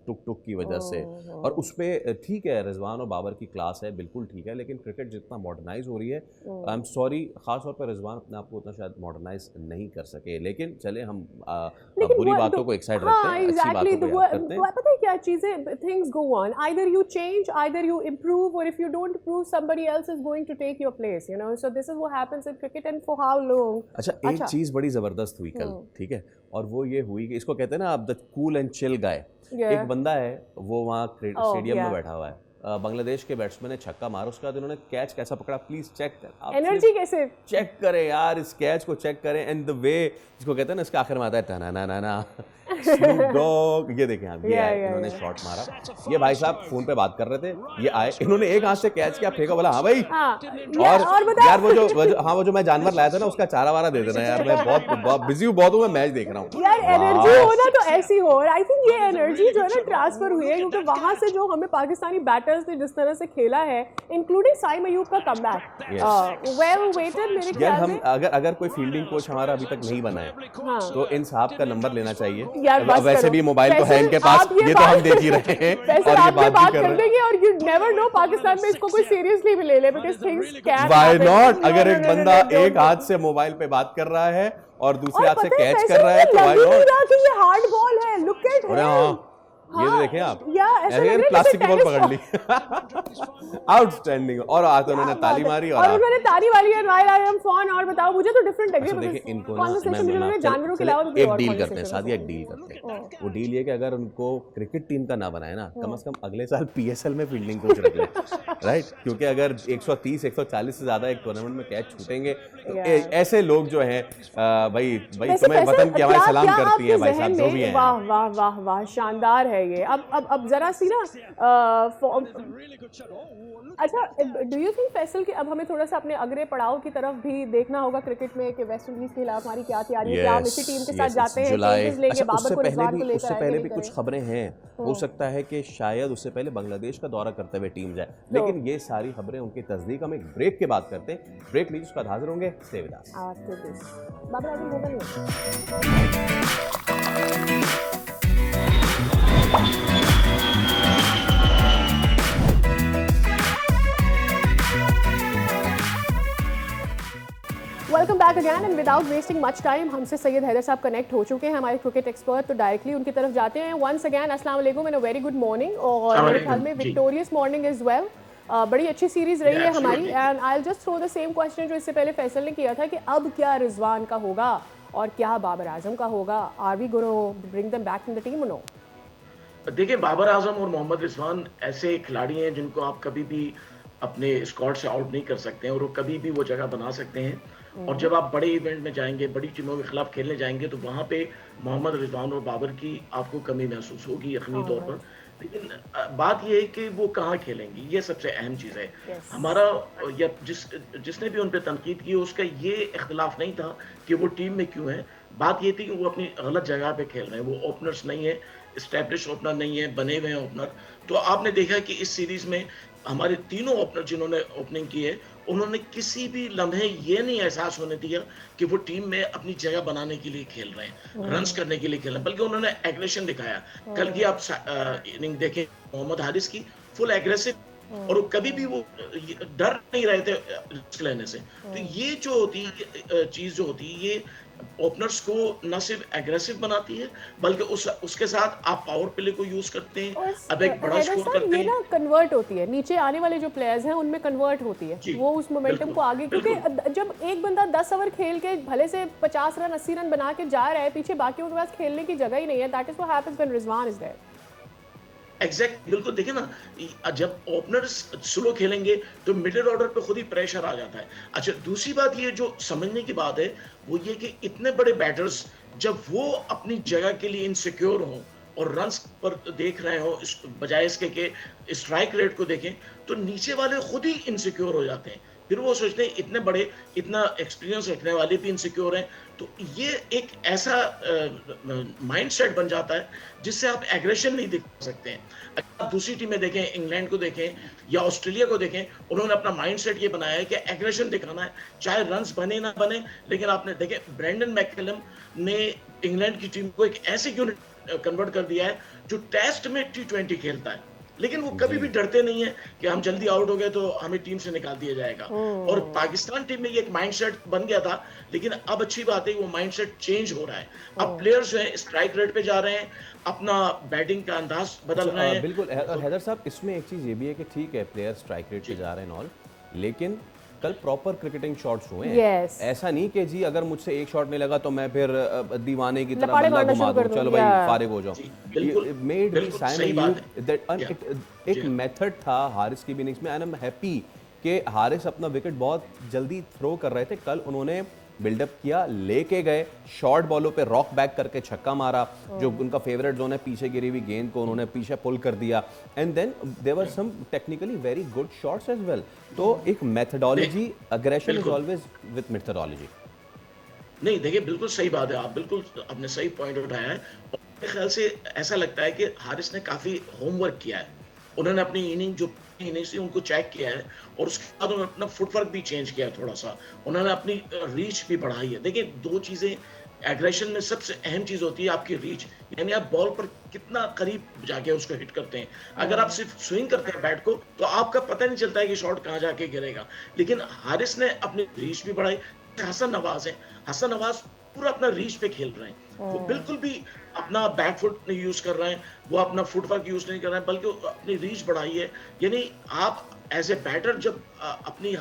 टुक की वजह से। और उस पर ठीक है, रिजवान और बाबर की क्लास है, बिल्कुल ठीक है, लेकिन क्रिकेट जितना मॉडर्नाइज हो रही है, आई एम सॉरी, ख़ास तौर पर रिजवान अपने आप को उतना शायद मॉडर्नाइज नहीं कर सके। लेकिन चले हम बुरी बातों को एक साइड रखते हैं, अच्छी बातों को याद करते हैं। पता है क्या चीज़ें, things go on, either you change, either you improve, और if you don't improve somebody else is going to take your place, you know. So this is what happens in cricket and for how long. अच्छा, एक चीज़ बड़ी ज़बरदस्त हुई कल, ठीक है, और वो ये हुई कि इसको कहते हैं ना आप the cool and chill guy. एक बंदा है, वो वहाँ स्टेडियम में बैठा हुआ है, बांग्लादेश के बैट्समैन ने छक्का मारा, उसके बाद उन्होंने कैच कैसा पकड़ा, प्लीज चेक कर, एनर्जी कैसे चेक करें यार, इस कैच को चेक करें। एंड द वे जिसको कहते हैं ना, इसके आखिर में आता है टा ना ना ना स्नूप डॉग, ये देखें आप, ये आए, इन्होंने शॉट मारा। ये भाई साहब फोन पे बात कर रहे थे, ये आए, इन्होंने एक हाथ से कैच किया, फेंका, बोला हाँ भाई। और यार वो जो मैं जानवर लाया था ना, उसका चारा वारा दे देना यार, मैं बहुत बिजी हूँ, बहुत हूँ, मैं मैच देख रहा हूँ यार। एनर्जी हो ना तो ऐसी हो, और आई थिंक ये एनर्जी जो है ना ट्रांसफर हुई है, क्योंकि वहां से जो हमें पाकिस्तानी बैटर्स ने जिस तरह से खेला है, इंक्लूडिंग साइम अयूब का कमबैक, वेल वेटेड मेरे ख्याल में। अगर कोई फील्डिंग कोच हमारा अभी तक नहीं बना है तो इन साहब का नंबर लेना चाहिए। वैसे भी मोबाइल तो है इनके पास, ये तो हम देख ही रहे हैं और ये बात भी कर देंगे। और यू नेवर नो पाकिस्तान में इसको कोई सीरियसली भी ले ले, because things can why not. अगर एक बंदा एक हाथ से मोबाइल पे बात कर रहा है और दूसरे हाथ से कैच कर रहा है तो व्हाई नॉट। ये हार्ड बॉल है, लुक एट हिम। ये तो देखें आप, प्लास्टिक की बॉल पकड़ ली, आउटस्टैंडिंग। और आज उन्होंने ताली मारी और उन्होंने ताली वाली है, व्हाइल आई एम फॉन। और बताओ, मुझे तो डिफरेंट लगे। देखिए इनको ना जानवरों के अलावा एक डील करते हैं, सादिया एक डील करते हैं। वो डील ये कि अगर उनको क्रिकेट टीम का ना बनाए ना, कम से कम अगले साल PSL में फील्डिंग कोच रख ले, राइट? क्योंकि अगर 130-140 से ज्यादा एक टूर्नामेंट में कैच छूटेंगे तो ऐसे लोग जो हैं, भाई तुम्हें वतन की हमारी सलाम करती हैं भाई साहब, जो भी हैं। वाह वाह वाह वाह, शानदार है ये। अब जरा सी ना, अच्छा, डू यू थिंक फैसल कि अब हमें थोड़ा सा अपने अगले पड़ाव की तरफ भी देखना होगा क्रिकेट में, कि वेस्ट इंडीज के खिलाफ हमारी क्या तैयारी है, क्या हम इसी टीम के साथ जाते हैं, चेंजेस लेंगे, बाबर को रिजवान को लेकर उससे पहले भी कुछ खबरें हैं, हो सकता है कि शायद उससे पहले बांग्लादेश का दौरा करते हुए टीम जाए, लेकिन ये सारी खबरें उनकी तस्दीक हम एक ब्रेक के बाद करते हैं। ब्रेक लीजिए, उसके बाद हाजिर होंगे। Stay with us. Babar Azam होगा नहीं। Welcome back again and without wasting much time हमसे सैयद हैदर साहब कनेक्ट हो चुके हैं, हमारे क्रिकेट एक्सपर्ट, तो डायरेक्टली उनकी तरफ जाते हैं। वंस अगेन अस्सलाम वालेकुम and a very good morning, और मेरे ख्याल में विक्टोरियस मॉर्निंग इज वेल। बड़ी अच्छी सीरीज रही है हमारी, and I will just throw the same question जो इससे पहले फैसल ने किया था कि अब क्या रिजवान का होगा और क्या बाबर आजम का होगा? Are we gonna bring them back in the team और नो? देखिए, बाबर आजम और मोहम्मद रिजवान ऐसे खिलाड़ी हैं जिनको आप कभी भी अपने स्क्वाड से आउट नहीं कर सकते हैं, और वो कभी भी वो जगह बना सकते हैं। और जब आप बड़े इवेंट में जाएंगे, बड़ी टीमों के खिलाफ खेलने जाएंगे, तो वहाँ पे मोहम्मद रिजवान और बाबर की आपको कमी महसूस होगी यकीनी तौर पर। लेकिन बात यह है कि वो कहाँ खेलेंगे, ये सबसे अहम चीज़ है। हमारा या जिसने भी उन पर तनकीद की उसका ये इख्तिलाफ नहीं था कि वो टीम में क्यों है। बात ये थी कि वो अपनी गलत जगह पे खेल रहे हैं, वो ओपनर्स नहीं है, एस्टैब्लिश ओपनर नहीं है, बने हुए हैं ओपनर। तो आपने देखा कि इस सीरीज में हमारे तीनों ओपनर जिन्होंने ओपनिंग की है, उन्होंने किसी भी लम्हे ये नहीं एहसास होने दिया कि वो टीम में अपनी जगह बनाने के लिए खेल रहे हैं, रन्स करने के लिए खेल रहे हैं, बल्कि उन्होंने एग्रेशन दिखाया। कल की आप इनिंग देखें मोहम्मद हारिस की, फुल एग्रेसिव, और वो कभी भी वो डर नहीं रहे थे रिस्क लेने से। तो ये जो होती है चीज जो होती है, ये ओपनर्स को न सिर्फ एग्रेसिव बनाती है, बल्कि उसके साथ आप पावर प्ले को यूज करते हैं, अब एक बड़ा स्कोर करते हैं। ये ना कन्वर्ट होती है, नीचे आने वाले जो प्लेयर्स हैं उनमें कन्वर्ट होती है वो उस मोमेंटम को आगे, क्योंकि जब एक बंदा 10 ओवर खेल के भले से 50 रन 80 रन बना के जा रहा है, पीछे बाकियों के पास खेलने की जगह ही नहीं है। That is what happens when Rizwan is there. Exact, बिल्कुल। देखिए ना, जब ओपनर्स स्लो खेलेंगे तो मिडिल ऑर्डर पे खुद ही प्रेशर आ जाता है। अच्छा, दूसरी बात ये जो समझने की बात है वो ये कि इतने बड़े बैटर्स जब वो अपनी जगह के लिए इनसिक्योर हों और रन्स पर देख रहे हो बजाय इसके कि स्ट्राइक रेट को देखें, तो नीचे वाले खुद ही इनसिक्योर हो जाते हैं। फिर वो सोचते हैं इतने बड़े, इतना एक्सपीरियंस रखने वाले भी इनसिक्योर हैं। तो ये एक ऐसा माइंडसेट बन जाता है जिससे आप एग्रेशन नहीं दिखा सकते हैं। अगर आप दूसरी टीमें देखें, इंग्लैंड को देखें या ऑस्ट्रेलिया को देखें, उन्होंने अपना माइंडसेट ये बनाया है कि एग्रेशन दिखाना है, चाहे रन्स बने ना बने। लेकिन आपने देखे ब्रेंडन मैककलम ने इंग्लैंड की टीम को एक ऐसे यूनिट कन्वर्ट कर दिया है जो टेस्ट में T20 खेलता है, लेकिन वो कभी भी डरते नहीं है कि हम जल्दी आउट हो गए तो हमें टीम से निकाल दिया जाएगा। और पाकिस्तान टीम में ये एक माइंडसेट बन गया था, लेकिन अब अच्छी बात है वो माइंडसेट चेंज हो रहा है। अब प्लेयर्स जो हैं स्ट्राइक रेट पे जा रहे हैं, अपना बैटिंग का अंदाज बदल रहे हैं। बिल्कुल हैदर साहब, इसमें एक चीज़ ये भी है कि ठीक है प्लेयर स्ट्राइक रेट पे जा रहे हैं ऑल, लेकिन कल प्रॉपर क्रिकेटिंग शॉट्स हुए हैं। ऐसा नहीं कि जी अगर मुझसे एक शॉट नहीं लगा तो मैं फिर दीवाने की तरह बल्ला घुमा दूं, चलो भाई फारिग हो जाओ। मेड मी साइमन दैट एक मेथड था हारिस की इनिंग्स में, एंड आई एम हैप्पी कि हारिस अपना विकेट बहुत जल्दी थ्रो कर रहे थे। कल उन्होंने बिल्डअप किया, लेके गए, शॉर्ट बॉलों पे रॉक बैक करके छक्का मारा, जो उनका फेवरेट जोन है, पीछे गिरी हुई गेंद को उन्होंने पीछे पुल कर दिया, and then there were some technically very good shots as well. तो एक methodology, aggression is always with methodology. नहीं, देखिए बिल्कुल सही बात है, आप बिल्कुल अपने सही पॉइंट उठाया है। और मेरे ख्याल से ऐसा लगता है कि हारिस ने काफी होमवर्क किया है। उन्होंने अपनी इनिंग जो इनिंग्स थी उनको चेक किया है, और उसके बाद उन्होंने अपना फुटवर्क भी चेंज किया है थोड़ा सा, उन्होंने अपनी रीच भी बढ़ाई है। देखिए, दो चीजें एग्रेशन में सबसे अहम चीज होती है आपकी रीच, यानी आप बॉल पर कितना करीब जाके उसको हिट करते हैं। अगर आप सिर्फ स्विंग करते हैं बैट को तो आपका पता नहीं चलता है कि शॉट कहाँ जाके गिरेगा। लेकिन हारिस ने अपनी रीच भी बढ़ाई। हसन नवाज है, हसन नवाज पूरा अपना रीच पे खेल रहे हैं, वो बिल्कुल भी अपना बैक फुट नहीं यूज कर रहे हैं, वो अपना फुटवर्क यूज नहीं कर रहे हैं, बल्कि अपनी रीच बढ़ाई है। यानी आप एज ए बैटर जब अपनी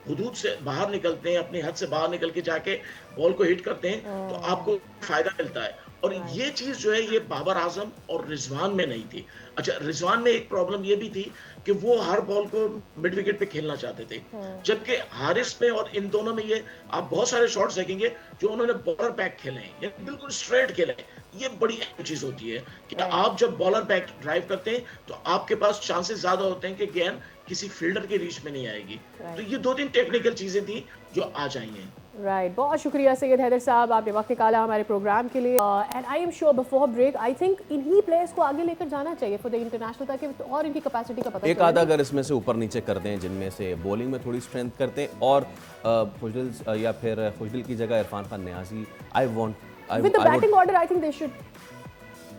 हुदूद से बाहर निकलते हैं, अपनी हद से बाहर निकल के जाके बॉल को हिट करते हैं, तो आपको फायदा मिलता है। और ये चीज जो है ये बाबर आजम और रिजवान में नहीं थी। अच्छा, रिजवान में एक प्रॉब्लम ये भी थी कि वो हर बॉल को मिड विकेट पे खेलना चाहते थे, जबकि हारिस में और इन दोनों में ये आप बहुत सारे शॉट्स देखेंगे जो उन्होंने बॉलर बैक खेले हैं, ये बिल्कुल स्ट्रेट खेले हैं। ये बड़ी अहम चीज होती है कि आप जब बॉलर बैक ड्राइव करते हैं तो आपके पास चांसेस ज्यादा होते हैं कि गेंद किसी फील्डर के रीच में नहीं आएगी। तो ये दो तीन टेक्निकल चीजें थी जो आ जाएंगी। राइट, बहुत शुक्रिया सैयद हैदर साहब, आपने वक्त निकाला हमारे प्रोग्राम के लिए। And I am sure before break I think इन्हीं प्लेयर्स को आगे लेकर जाना चाहिए फॉर द इंटरनेशनल, ताकि और इनकी कैपेसिटी का पता एक आधा अगर इसमें से ऊपर नीचे कर दें, जिनमें से बॉलिंग में थोड़ी स्ट्रेंथ करते हैं, और खुशदिल या फिर खुशदिल की जगह Irfan Khan Niazi, I want with the batting order I think they should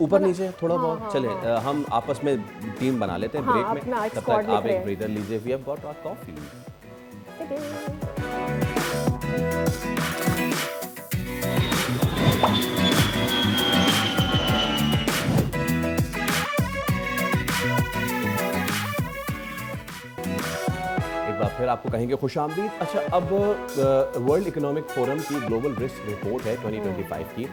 ऊपर नीचे थोड़ा बहुत चले। हम आपस में टीम बना लेते हैं ब्रेक में, तब तक आप एक ब्रीदर लीजिए। We have got our coffee. फिर आपको कहेंगे खुश आमदीद। अच्छा, अब वर्ल्ड इकोनॉमिक फोरम की ग्लोबल रिस्क रिपोर्ट है 2025 की,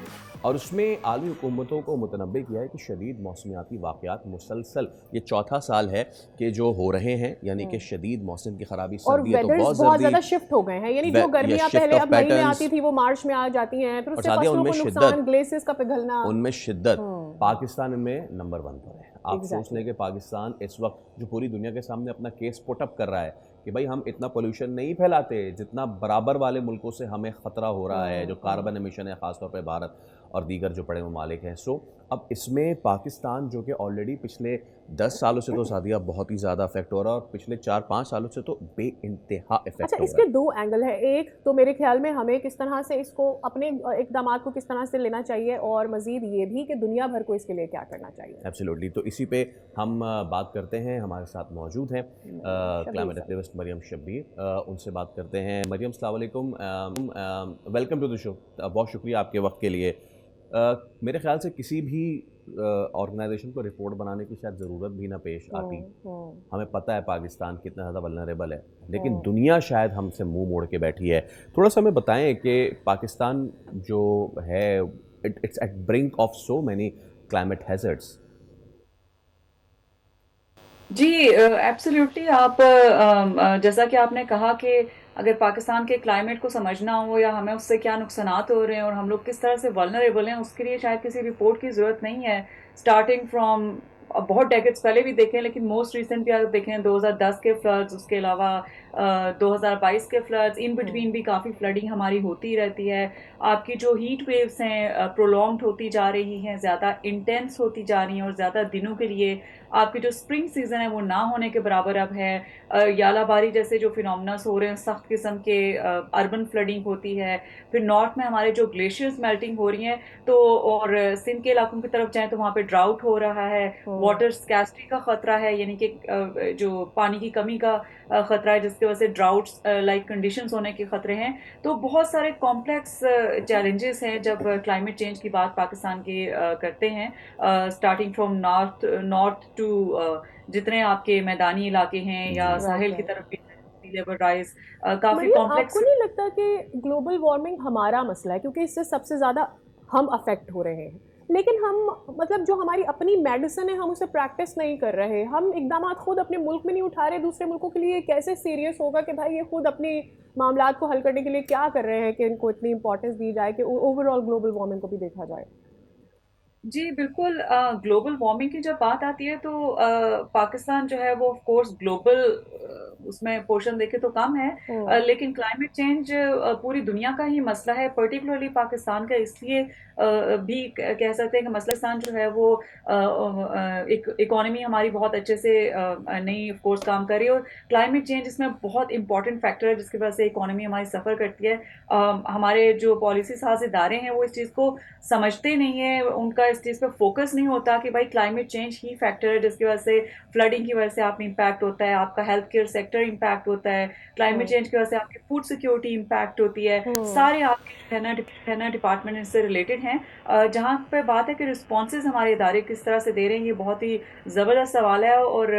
और उसमें आलमी हुकूमतों को मुतनब्बे किया है कि शदीद मौसमियाती वाक़यात मुसलसल ये चौथा साल है कि जो हो रहे हैं, यानी कि शदीद मौसम की खराबी, और सर्दी है तो बहुत बहुत ज़्यादा शिफ्ट हो गए हैं, यानी जो गर्मियां पहले अब मई में आती थी वो मार्च में आ जाती हैं, फिर उससे फसलों को नुकसान, ग्लेशियर्स का पिघलना, उनमें शिद्दत। पाकिस्तान इनमें नंबर 1 पर है। आप सोच लें कि पाकिस्तान इस वक्त जो पूरी दुनिया के सामने अपना केस पुटअप कर रहा है कि भाई हम इतना पोल्यूशन नहीं फैलाते जितना बराबर वाले मुल्कों से हमें ख़तरा हो रहा है, जो कार्बन एमिशन है, ख़ासतौर पे भारत और दीगर जो बड़े ममालिक हैं। सो अब इसमें पाकिस्तान जो कि ऑलरेडी पिछले 10 सालों से तो सादिया बहुत ही ज़्यादा इफेक्ट हो रहा है, और पिछले 4-5 सालों से तो बेइंतहा इफेक्ट हो रहा है। इसके दो एंगल है। एक तो मेरे ख्याल में हमें किस तरह से इसको अपने इक़दामात को किस तरह से लेना चाहिए, और मज़ीद ये भी कि दुनिया भर को इसके लिए क्या करना चाहिए। एब्सोल्युटली। तो इसी पे हम बात करते हैं। हमारे साथ मौजूद हैं क्लाइमेट एक्टिविस्ट मरियम शब्बीर, उनसे बात करते हैं। मरियम, अस्सलाम वालेकुम, वेलकम टू द शो। बहुत शुक्रिया आपके वक्त के लिए। मेरे ख्याल से किसी भी ऑर्गेनाइजेशन को रिपोर्ट बनाने की शायद ज़रूरत भी ना पेश आती। हमें पता है पाकिस्तान कितना ज़्यादा वल्नरेबल है, लेकिन दुनिया शायद हमसे मुंह मोड़ के बैठी है। थोड़ा सा हमें बताएं कि पाकिस्तान जो है it's at brink of so many climate hazards. जी, एब्सोल्युटली। आप जैसा कि आपने कहा कि अगर पाकिस्तान के क्लाइमेट को समझना हो या हमें उससे क्या नुकसानात हो रहे हैं और हम लोग किस तरह से वल्नरेबल हैं, उसके लिए शायद किसी रिपोर्ट की ज़रूरत नहीं है। स्टार्टिंग फ्रॉम बहुत डेकेड्स पहले भी देखें, लेकिन मोस्ट रिसेंट भी अगर देखें 2010 के फ्लड्स, उसके अलावा 2022 के फ्लड्स, इन बिटवीन भी काफ़ी फ्लडिंग हमारी होती रहती है। आपकी जो हीट वेव्स हैं प्रोलॉन्ग्ड होती जा रही हैं, ज़्यादा इंटेंस होती जा रही हैं, और ज़्यादा दिनों के लिए आपकी जो स्प्रिंग सीज़न है वो ना होने के बराबर अब है। यालाबारी जैसे जो फिनोमिनास हो रहे हैं, सख्त किस्म के अर्बन फ्लडिंग होती है। फिर नॉर्थ में हमारे जो ग्लेशियर्स मेल्टिंग हो रही हैं, तो और सिंध के इलाकों की तरफ जाएं तो वहाँ पे ड्राउट हो रहा है, वाटर स्कैर्सिटी का ख़तरा है, यानी कि जो पानी की कमी का ख़तरा है, जिसकी वजह से ड्राउट्स लाइक कंडीशंस होने के ख़तरे हैं। तो बहुत सारे कॉम्प्लेक्स चैलेंजेस हैं जब क्लाइमेट चेंज की बात पाकिस्तान के करते हैं, स्टार्टिंग फ्रॉम नॉर्थ टू जितने आपके मैदानी इलाके हैं या साहिल की तरफ भी लेवल राइज काफी कॉम्प्लेक्स। आपको नहीं लगता कि ग्लोबल वार्मिंग हमारा मसला है, क्योंकि इससे सबसे ज़्यादा हम अफेक्ट हो रहे हैं, लेकिन हम मतलब जो हमारी अपनी मेडिसिन है हम उसे प्रैक्टिस नहीं कर रहे। हम इक़दामात खुद अपने मुल्क में नहीं उठा रहे, दूसरे मुल्कों के लिए कैसे सीरियस होगा कि भाई ये खुद अपनी मामलात को हल करने के लिए क्या कर रहे हैं कि इनको इतनी इंपॉर्टेंस दी जाए कि ओवरऑल ग्लोबल वार्मिंग को भी देखा जाए। जी बिल्कुल। ग्लोबल वार्मिंग की जब बात आती है तो पाकिस्तान जो है वो ऑफ कोर्स ग्लोबल उसमें पोर्शन देखे तो कम है, लेकिन क्लाइमेट चेंज पूरी दुनिया का ही मसला है, पर्टिकुलरली पाकिस्तान का। इसलिए भी कह सकते हैं कि पाकिस्तान जो है वो एक इकोनॉमी हमारी बहुत अच्छे से नहीं ऑफ कोर्स काम कर रही है, और क्लाइमेट चेंज इसमें बहुत इंपॉर्टेंट फैक्टर है जिसकी वजह से इकोनॉमी हमारी सफ़र करती है। हमारे जो पॉलिसी साज इदारे हैं वो इस चीज़ को समझते नहीं है, उनका इस चीज़ पे फोकस नहीं होता कि भाई क्लाइमेट चेंज ही फैक्टर है जिसकी वजह से फ्लडिंग की वजह से आप इम्पैक्ट होता है, आपका हेल्थ केयर सेक्टर इम्पैक्ट होता है, क्लाइमेट चेंज की वजह से आपकी फूड सिक्योरिटी इम्पैक्ट होती है। सारे आपके रहना डिपार्टमेंट इससे रिलेटेड हैं। जहाँ पे बात है कि रिस्पॉन्सेज हमारे इदारे किस तरह से दे रहे हैं, ये बहुत ही ज़बरदस्त सवाल है। और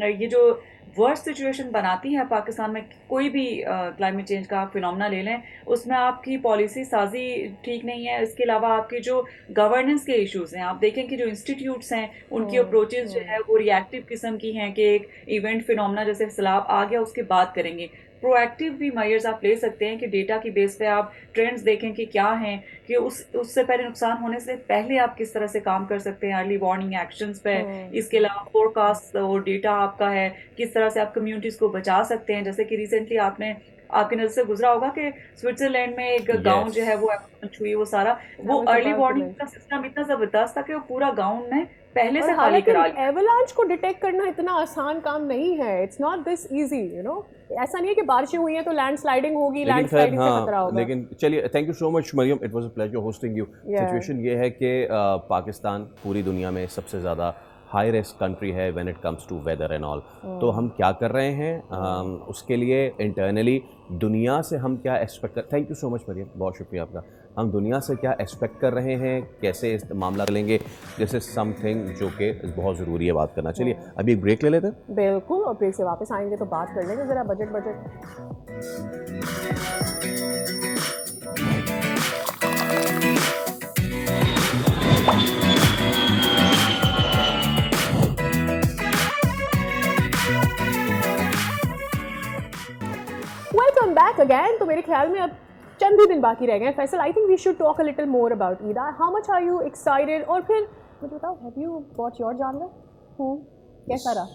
ये जो वर्स्ट सिचुएशन बनाती है पाकिस्तान में कोई भी क्लाइमेट चेंज का आप फिनोमेना ले लें, उसमें आपकी पॉलिसी साजी ठीक नहीं है। इसके अलावा आपकी जो गवर्नेंस के इश्यूज हैं, आप देखें कि जो इंस्टीट्यूट्स हैं उनकी अप्रोचेस जो है वो रिएक्टिव किस्म की हैं कि एक इवेंट फिनोमेना जैसे सैलाब आ गया उसके बाद करेंगे। प्रोएक्टिव भी मेजर्स आप ले सकते हैं कि डेटा की बेस पे आप ट्रेंड्स देखें कि क्या हैं, कि उससे पहले नुकसान होने से पहले आप किस तरह से काम कर सकते हैं अर्ली वार्निंग एक्शंस पे। इसके अलावा फोरकास्ट और डेटा आपका है किस तरह से आप कम्युनिटीज़ को बचा सकते हैं। जैसे कि रिसेंटली आपकी नज़र से गुजरा होगा कि स्विट्जरलैंड में एक गांव जो है वो हुई, वो सारा वो अर्ली वार्निंग का सिस्टम इतना ज़बरदस्त था कि वो पूरा गांव ने पहले से खाली करा लिया। एवलांच को डिटेक्ट करना इतना आसान काम नहीं है, it's not this easy, you know. ऐसा नहीं है कि बारिशें हुई हैं तो लैंडस्लाइडिंग होगी, लैंडस्लाइडिंग से खतरा होगा। लेकिन चलिए, thank you so much Maryam, it was a pleasure hosting you. Situation ये है कि पाकिस्तान पूरी दुनिया में सबसे ज़्यादा हाई रिस्क कंट्री है when it comes to weather and all. तो हम क्या कर रहे हैं उसके लिए इंटरनली दुनिया से हम क्या एक्सपेक्ट कर। Thank you so much Maryam, बहुत शुक्रिया आपका। हम दुनिया से क्या एक्सपेक्ट कर रहे हैं, कैसे इस मामला लेंगे, जैसे समथिंग जो कि बहुत ज़रूरी है बात करना। चलिए अभी एक ब्रेक ले लेते हैं। बिल्कुल, और ब्रेक से वापस आएंगे तो बात कर लेंगे ज़रा बजट। Welcome back again. तो मेरे ख्याल में अब चंद ही दिन बाकी रह गए हैं। Faisal, I think we should talk a little more about Eid. How much are you excited? और फिर मुझे बताओ, हैव यू बॉट योर जानवर? कैसा रहा?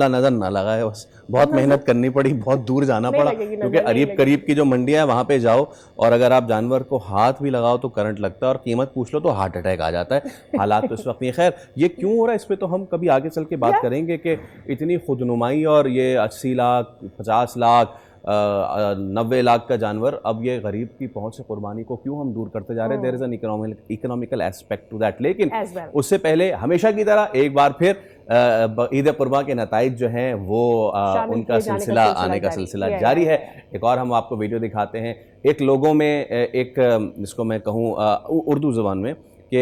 नजर ना लगाए, बस बहुत मेहनत करनी पड़ी, बहुत दूर जाना पड़ा, क्योंकि करीब की जो मंडियां है वहाँ पे जाओ और अगर आप जानवर को हाथ भी लगाओ तो करंट लगता है और कीमत पूछ लो तो हार्ट अटैक आ जाता है। हालात तो इस वक्त नहीं। खैर, ये क्यों हो रहा है इस पर तो हम कभी आगे चल के बात करेंगे कि इतनी खुदनुमाई और ये 80 लाख 50 लाख 90 लाख का जानवर अब ये गरीब की पहुंच से कुर्बानी को क्यों हम दूर करते जा रहे हैं। There is an economical aspect to that. लेकिन उससे पहले हमेशा की तरह एक बार फिर ईद कुर्बा के नताइज जो हैं वो उनका सिलसिला आने का सिलसिला जारी है। एक और हम आपको वीडियो दिखाते हैं। एक लोगों में एक जिसको मैं कहूँ उर्दू ज़बान में कि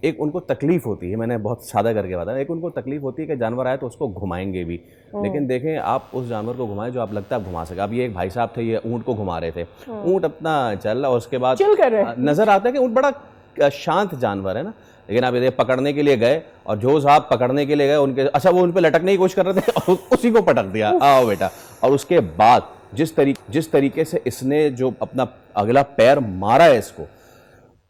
एक उनको तकलीफ़ होती है, मैंने बहुत सादा करके बताया, एक उनको तकलीफ़ होती है कि जानवर आए तो उसको घुमाएंगे भी, लेकिन देखें आप उस जानवर को घुमाएं जो आप लगता है आप घुमा सके। अब ये एक भाई साहब थे, ये ऊँट को घुमा रहे थे, ऊँट अपना चल रहा, उसके बाद नज़र आता है कि ऊँट बड़ा शांत जानवर है ना, लेकिन आप ये पकड़ने के लिए गए और जो साहब पकड़ने के लिए गए उनके अच्छा वो उन पर लटकने की कोशिश कर रहे थे और उसी को पटक दिया, आओ बेटा। और उसके बाद जिस तरीके से इसने जो अपना अगला पैर मारा है इसको,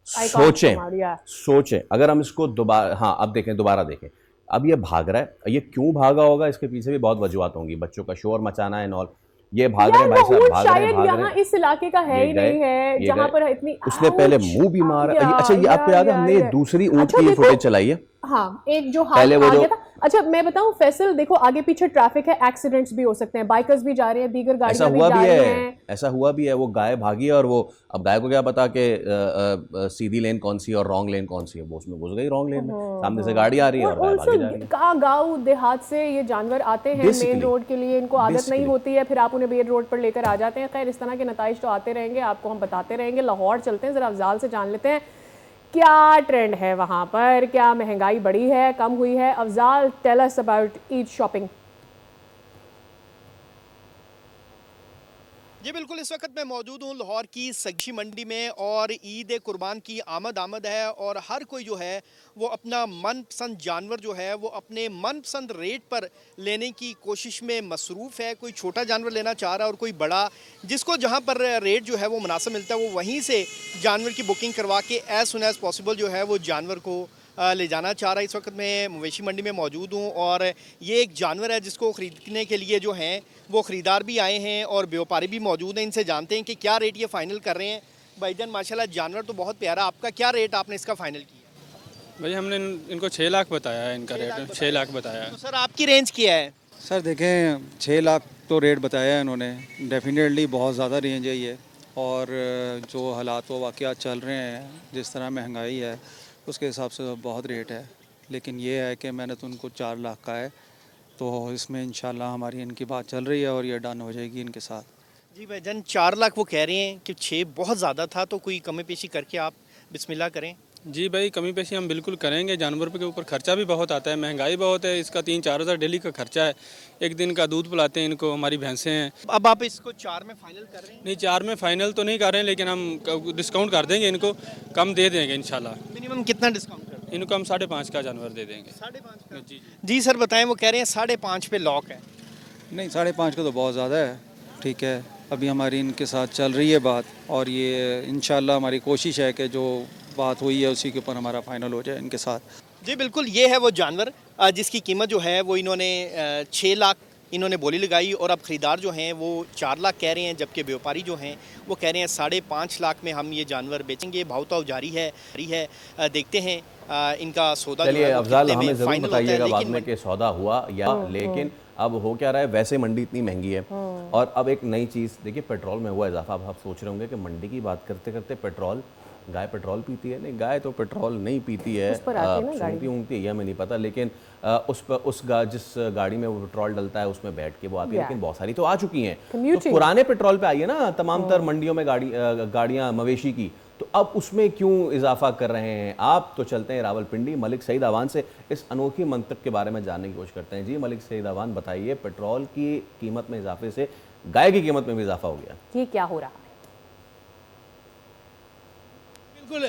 सोचें अगर हम इसको दोबारा, हाँ अब देखें, दोबारा देखें, अब ये भाग रहा है। ये क्यों भागा होगा, इसके पीछे भी बहुत वजूहत होंगी, बच्चों का शोर मचाना है नॉल। ये भाग रहे भाई साहब, भाग रहे यहाँ इस इलाके का है ही नहीं है जहाँ पर इतनी। उसने पहले मुंह भी मारा। अच्छा ये आपको याद है हमने दूसरी ऊंट की फुटेज चलाई है? हाँ, एक जो हाथ आ गया था। अच्छा मैं बताऊं फैसल, देखो आगे पीछे ट्रैफिक है, एक्सीडेंट्स भी हो सकते हैं, बाइकर्स भी जा रहे हैं, दीगर गाड़ियां भी जा रही हैं। ऐसा हुआ भी है, वो गाय भागी और वो अब गाय को क्या पता कि सीधी लेन कौन सी और रॉन्ग लेन कौन सी है, वो उसमें घुस गई रॉन्ग लेन में, सामने से गाड़ी आ रही है और गाय भागी जा रही है। कहाँ गाँव देहात से ये जानवर आते हैं मेन रोड के लिए, इनको आदत नहीं होती है, फिर आप उन्हें मेन रोड पर लेकर आ जाते हैं। खैर इस तरह के नताइज तो आते रहेंगे, आपको हम बताते रहेंगे। लाहौर चलते हैं, जरा अफजाल से जान लेते हैं क्या ट्रेंड है वहाँ पर, क्या महंगाई बढ़ी है, कम हुई है। Afzal, tell us about Eid shopping. जी बिल्कुल, इस वक्त मैं मौजूद हूँ लाहौर की सब्जी मंडी में और ईद कुर्बान की आमद है और हर कोई जो है वो अपना मनपसंद जानवर जो है वो अपने मनपसंद रेट पर लेने की कोशिश में मसरूफ़ है। कोई छोटा जानवर लेना चाह रहा है और कोई बड़ा, जिसको जहाँ पर रेट जो है वो मुनासिब मिलता है वो वहीं से जानवर की बुकिंग करवा के एज़ सुन एज़ पॉसिबल जो है वो जानवर को ले जाना चाह रहा है। इस वक्त मैं मवेशी मंडी में मौजूद हूँ और ये एक जानवर है जिसको ख़रीदने के लिए जो हैं वो ख़रीदार भी आए हैं और व्यापारी भी मौजूद हैं। इनसे जानते हैं कि क्या रेट ये फ़ाइनल कर रहे हैं। भाईजान माशाल्लाह जानवर तो बहुत प्यारा, आपका क्या रेट आपने इसका फ़ाइनल किया? भाई हमने इनको 6 लाख बताया है, इनका रेट 6 लाख बताया है। तो सर आपकी रेंज क्या है? सर देखें 6 लाख तो रेट बताया है इन्होंने, डेफिनेटली बहुत ज़्यादा रेंज है ये, और जो हालात व वाक़यात चल रहे हैं, जिस तरह महंगाई है उसके हिसाब से बहुत रेट है। लेकिन ये है कि मैंने तो उनको 4 लाख का है, तो इसमें इंशाल्लाह हमारी इनकी बात चल रही है और ये डन हो जाएगी इनके साथ। जी भाईजान 4 लाख वो कह रहे हैं कि 6 बहुत ज़्यादा था, तो कोई कमी पेशी करके आप बिस्मिल्लाह करें। जी भाई कमी पेशी हम बिल्कुल करेंगे, जानवर के ऊपर खर्चा भी बहुत आता है, महंगाई बहुत है, इसका 3-4 हज़ार डेली का खर्चा है, एक दिन का दूध पिलाते हैं इनको, हमारी भैंसें हैं। अब आप इसको 4 में फाइनल कर रहे हैं? नहीं 4 में फाइनल तो नहीं कर रहे हैं, लेकिन हम डिस्काउंट कर देंगे, इनको कम दे देंगे इंशाल्लाह। मिनिमम कितना डिस्काउंट कर देंगे? इनको हम 5.5 का जानवर दे देंगे। 5.5 का? जी जी सर बताएं, वो कह रहे हैं 5.5 पे लॉक है। नहीं 5.5 का तो बहुत ज़्यादा है। ठीक है, अभी हमारी इनके साथ चल रही है बात और ये इंशाल्लाह हमारी कोशिश है कि जो बात हुई है उसी के ऊपर हमारा फाइनल हो जाए इनके साथ। जी बिल्कुल, ये है वो जानवर जिसकी कीमत जो है वो इन्होंने 6 लाख इन्होंने बोली लगाई और अब ख़रीदार जो हैं वो 4 लाख कह रहे हैं, जबकि व्यापारी जो हैं वो कह रहे हैं 5.5 लाख में हम ये जानवर बेचेंगे। भाव तो जारी है। देखते हैं इनका सौदा। चलिए अफजाल, हमें ज़रूर बताइएगा बाद में कि सौदा हुआ या, लेकिन अब हो क्या रहा है, वैसे मंडी इतनी महंगी है और अब एक नई चीज़ देखिए, पेट्रोल में हुआ इजाफा। अब आप सोच रहे होंगे कि मंडी की बात करते करते पेट्रोल, गाय पेट्रोल पीती है? नहीं, गाय तो पेट्रोल नहीं पीती है, सूंघती ऊँगती है, यह हमें नहीं पता, लेकिन जिस गाड़ी में वो पेट्रोल डलता है उसमें बैठ के वो आती है। लेकिन बहुत सारी तो आ चुकी हैं, तो पुराने पेट्रोल पे आई है ना तमाम तर मंडियों में गाड़ियाँ मवेशी की, तो अब उसमें क्यों इजाफा कर रहे हैं आप? तो चलते हैं रावलपिंडी, मलिक सईद अवान से इस अनोखी मंतक के बारे में जानने की कोशिश करते हैं। जी मलिक सईद अवान, बताइए, पेट्रोल की कीमत में इजाफे से गाय की कीमत में भी इजाफा हो गया, ये क्या हो रहा है? बिल्कुल,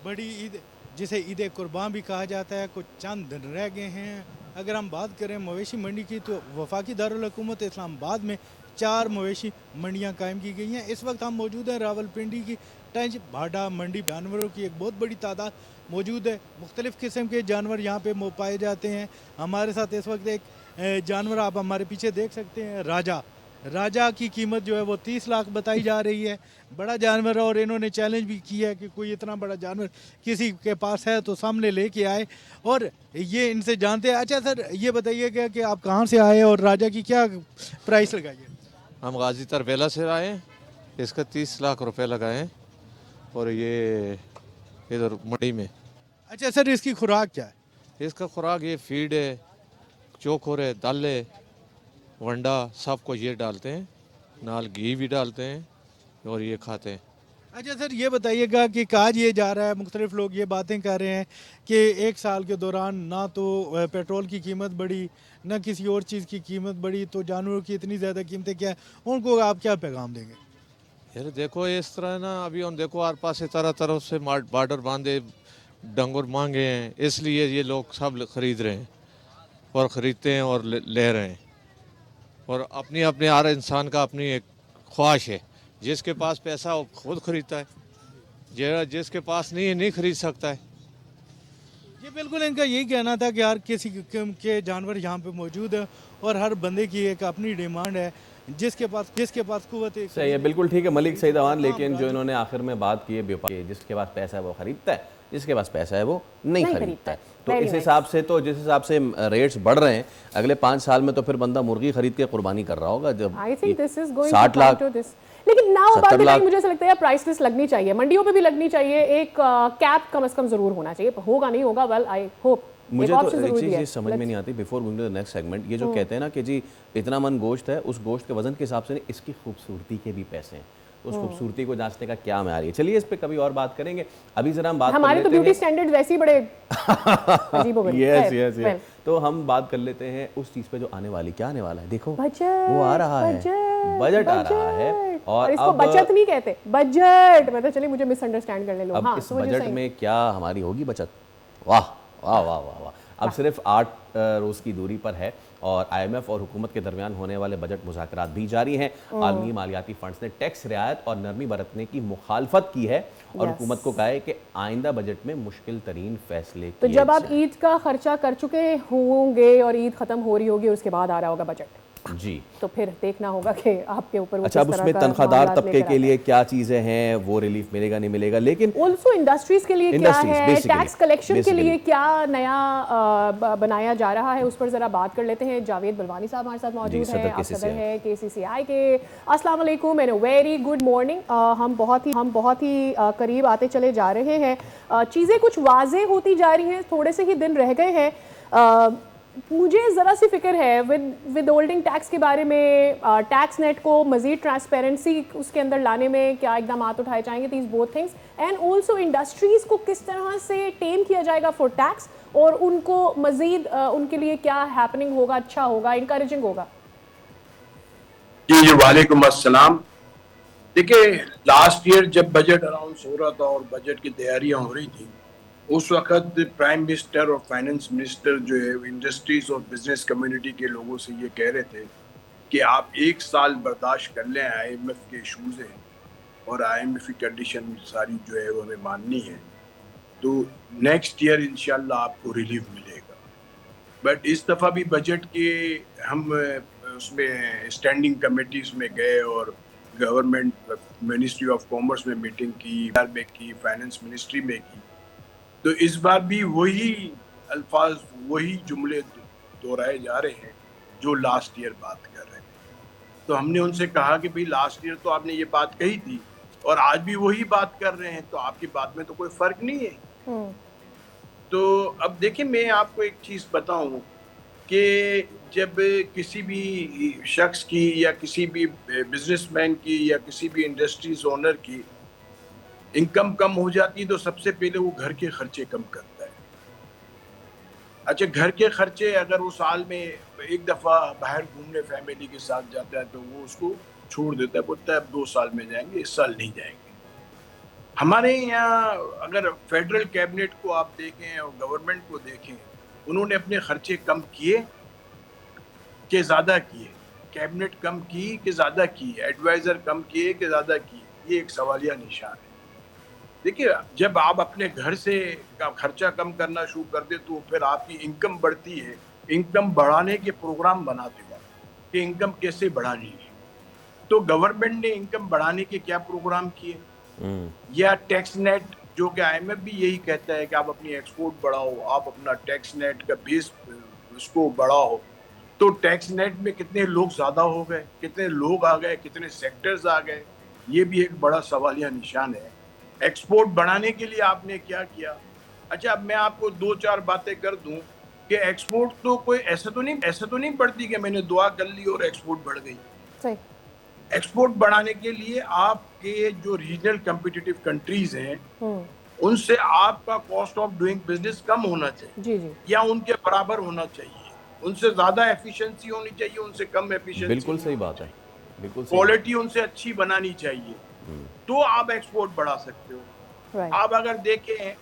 बड़ी ईद जिसे ईद कुर्बान भी कहा जाता है, कुछ चंद दिन रह गए हैं। अगर हम बात करें मवेशी मंडी की, तो वफाकी दारुल हुकूमत इस्लामाबाद में 4 मवेशी मंडियां कायम की गई हैं। इस वक्त हम मौजूद हैं रावलपिंडी की टंज भाडा मंडी। जानवरों की एक बहुत बड़ी तादाद मौजूद है, मुख्तलिफ़ किस्म के जानवर यहाँ पे पाए जाते हैं। हमारे साथ इस वक्त एक जानवर आप हमारे पीछे देख सकते हैं, राजा की कीमत जो है वो 30 लाख बताई जा रही है। बड़ा जानवर है और इन्होंने चैलेंज भी किया है कि कोई इतना बड़ा जानवर किसी के पास है तो सामने लेके आए और ये इनसे जानते हैं। अच्छा सर, ये बताइएगा कि आप कहाँ से आए और राजा की क्या प्राइस लगाई है? हम गाजी तरबेला से आए, इसका 30 लाख रुपए लगाए और ये इधर मंडी में। अच्छा सर, इसकी खुराक क्या है? इसका खुराक ये फीड है, चोखोर है, दाल है, वंडा, सब कुछ ये डालते हैं, नाल घी भी डालते हैं और ये खाते हैं। अच्छा सर, ये बताइएगा कि कहा ये जा रहा है, मुख्तलिफ लोग ये बातें कर रहे हैं कि 1 साल के दौरान ना तो पेट्रोल की कीमत बढ़ी, ना किसी और चीज़ की कीमत बढ़ी, तो जानवरों की इतनी ज़्यादा कीमतें क्या है, उनको आप क्या पैगाम देंगे? यार देखो, इस तरह ना अभी हम देखो आर पास से तरफ से बॉर्डर बांधे, डंगर मांगे हैं, इसलिए ये लोग सब खरीद रहे हैं और ख़रीदते हैं और ले रहे हैं। और अपनी अपने हर इंसान का अपनी एक ख्वाहिश है, जिसके पास पैसा वो खुद खरीदता है, जिसके पास नहीं खरीद सकता है। ये बिल्कुल इनका यही कहना था कि हर किसी के जानवर यहाँ पे मौजूद है और हर बंदे की एक अपनी डिमांड है, जिसके पास कुव्वत है। सही है, बिल्कुल ठीक है मलिक सईद अवान, लेकिन जो इन्होंने आखिर में बात की है, जिसके पास पैसा है वो खरीदता है, जिसके पास पैसा है वो नहीं खरीदता है। तो इस हिसाब से तो जिस हिसाब से रेट्स बढ़ रहे हैं, अगले 5 साल में तो फिर बंदा मुर्गी खरीद के कुर्बानी कर रहा होगा। जब 60 लाख, लेकिन नाउ अबाउट द टाइम मुझे ऐसा लगता है प्राइस लिस्ट लगनी चाहिए, मंडियों पे भी लगनी चाहिए, एक कैप कम से कम जरूर होना चाहिए। होगा नहीं होगा, वेल आई होप। मुझे तो एक चीज़ ये समझ में नहीं आती, before going to the next segment, ये जो कहते हैं ना कि जी इतना मन गोश्त है, उस गोश्त के वजन के हिसाब से इसकी खूबसूरती के भी पैसे हैं, उस खूबसूरती को जांचने का क्या मैयार है। चलिए इस पे कभी और बात करेंगे, अभी जरा हम बात हमारे तो ब्यूटी स्टैंडर्ड्स वैसे ही बड़े अजीब हो गए। यस, तो हम बात कर लेते हैं उस चीज पे जो आने वाली, क्या आने वाला है, देखो वो आ रहा है, बजट आ रहा है। और इसको बचत नहीं कहते, बजट। मैं तो चलिए मुझे मिसअंडरस्टैंड करने लो। अब इस बजट में क्या हमारी होगी बचत? वाह वाह वाह वाह वाह। अब सिर्फ 8 रोज़ की दूरी पर है और IMF और हुकूमत के दरमियान होने वाले बजट मुज़ाकरात भी जारी हैं। आलमी मालियाती फंड्स ने टैक्स रियायत और नरमी बरतने की मुखालफत की है और हुकूमत को कहा है कि आइंदा बजट में मुश्किल तरीन फैसले तो जब आप ईद का खर्चा कर चुके होंगे और ईद खत्म हो रही होगी, उसके बाद आ रहा होगा बजट जी, तो फिर देखना होगा कि आपके ऊपर अच्छा अब उसमें तनख्वाहदार तबके के लिए क्या चीजें हैं, वो रिलीफ मिलेगा नहीं मिलेगा, लेकिन ऑल्सो इंडस्ट्रीज के लिए क्या है, टैक्स कलेक्शन के लिए क्या नया बनाया जा रहा है, उस पर जरा बात कर लेते हैं। जावेद बलवानी साहब हमारे साथ मौजूद हैं, आप सदर हैं KCCI के। अस्सलाम वालेकुम एंड वेरी गुड मॉर्निंग। हम बहुत ही करीब आते चले जा रहे हैं, चीज़ें कुछ वाज़ेह होती जा रही हैं, थोड़े से ही दिन रह गए हैं। मुझे ज़रा सी फिक्र है विद होल्डिंग टैक्स के बारे में, टैक्स नेट को मज़ीद ट्रांसपेरेंसी उसके अंदर लाने में क्या इकदाम उठाए जाएंगे, these both things, and also industries को किस तरह से टेम किया जाएगा फॉर टैक्स और उनको मज़ीद उनके लिए क्या हैपनिंग होगा, अच्छा होगा, इनकरेजिंग होगा। जी वालेकुम अस्सलाम। देखिए, लास्ट ईयर जब बजट अनाउंस हो रहा था और बजट की तैयारियां हो रही थी, उस वक्त प्राइम मिनिस्टर और फाइनेंस मिनिस्टर जो है इंडस्ट्रीज और बिजनेस कम्युनिटी के लोगों से ये कह रहे थे कि आप 1 साल बर्दाश्त कर लें, IMF के इशूज़ हैं और IMF की कंडीशन सारी जो है वो हमें माननी है, तो नेक्स्ट ईयर इंशाल्लाह आपको रिलीफ मिलेगा। बट इस दफ़ा भी बजट के हम उसमें स्टैंडिंग कमेटीज में गए और गवर्नमेंट मिनिस्ट्री ऑफ कॉमर्स में मीटिंग की, फाइनेंस मिनिस्ट्री में की, तो इस बार भी वही अल्फाज, वही जुमले दोहराए जा रहे हैं जो लास्ट ईयर बात कर रहे हैं। तो हमने उनसे कहा कि भाई लास्ट ईयर तो आपने ये बात कही थी और आज भी वही बात कर रहे हैं, तो आपकी बात में तो कोई फर्क नहीं है। तो अब देखिए, मैं आपको एक चीज़ बताऊं कि जब किसी भी शख्स की या किसी भी बिजनेसमैन की या किसी भी इंडस्ट्रीज ओनर की इनकम कम हो जाती है तो सबसे पहले वो घर के खर्चे कम करता है। अच्छा, घर के खर्चे अगर वो साल में एक दफ़ा बाहर घूमने फैमिली के साथ जाता है तो वो उसको छोड़ देता है, बोलता है अब 2 साल में जाएंगे, इस साल नहीं जाएंगे। हमारे यहाँ अगर फेडरल कैबिनेट को आप देखें और गवर्नमेंट को देखें, उन्होंने अपने खर्चे कम किए कि ज़्यादा किए? कैबिनेट कम की कि ज़्यादा की? एडवाइज़र कम किए कि ज़्यादा किए? ये एक सवालिया निशान है। देखिए, जब आप अपने घर से खर्चा कम करना शुरू कर दे तो फिर आपकी इनकम बढ़ती है। इनकम बढ़ाने के प्रोग्राम बनाते हो कि इनकम कैसे बढ़ानी है। तो गवर्नमेंट ने इनकम बढ़ाने के क्या प्रोग्राम किए? या टैक्स नेट, जो कि IMF भी यही कहता है कि आप अपनी एक्सपोर्ट बढ़ाओ, आप अपना टैक्स नेट का बेस उसको बढ़ाओ। तो टैक्स नेट में कितने लोग ज़्यादा हो गए, कितने लोग आ गए, कितने सेक्टर्स आ गए, ये भी एक बड़ा सवालिया निशान है। एक्सपोर्ट बढ़ाने के लिए आपने क्या किया? अच्छा, अब मैं आपको 2-4 बातें कर दूं कि एक्सपोर्ट तो कोई ऐसा तो नहीं बढ़ती कि मैंने दुआ कर ली और एक्सपोर्ट बढ़ गई। सही। एक्सपोर्ट बढ़ाने के लिए आपके जो रीजनल कॉम्पिटिटिव कंट्रीज हैं, उनसे आपका कॉस्ट ऑफ डूइंग बिजनेस कम होना चाहिए जी। या उनके बराबर होना चाहिए। उनसे ज्यादा एफिशिएंसी होनी चाहिए, उनसे कम एफिशिएंसी। बिल्कुल सही बात है, बिल्कुल सही। क्वालिटी उनसे अच्छी बनानी चाहिए, तो आप एक्सपोर्ट बढ़ा सकते हो। आप अगर देखें,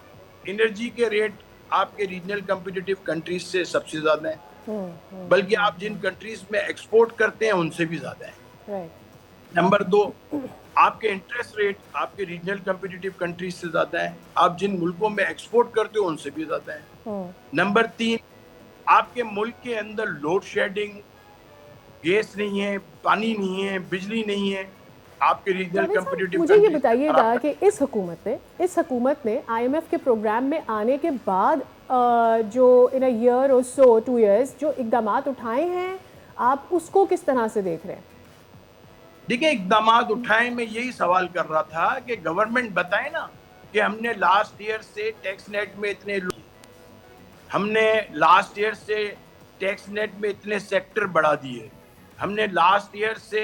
एनर्जी के रेट आपके रीजनल कॉम्पिटिटिव कंट्रीज से सबसे ज्यादा है, बल्कि आप जिन कंट्रीज में एक्सपोर्ट करते हैं उनसे भी ज्यादा है। नंबर 2, आपके इंटरेस्ट रेट आपके रीजनल कॉम्पिटिटिव कंट्रीज से ज्यादा है, आप जिन मुल्कों में एक्सपोर्ट करते हो उनसे भी ज्यादा है। नंबर 3, आपके मुल्क के अंदर लोड शेडिंग, गैस नहीं है, पानी नहीं है, बिजली नहीं है। आपके रीजनल कॉम्पिटिटिव, मुझे ये बताइएगा कि इस हुकूमत ने IMF के प्रोग्राम में आने के बाद जो इन अ ईयर और सो 2 इयर्स जो इकदामात उठाए हैं, आप उसको किस तरह से देख रहे हैं? देखिए, इकदामात उठाए, मैं यही सवाल कर रहा था कि गवर्नमेंट बताए ना कि हमने लास्ट ईयर से टैक्स नेट में इतने, हमने लास्ट ईयर से टैक्स नेट में इतने सेक्टर बढ़ा दिए, हमने लास्ट ईयर से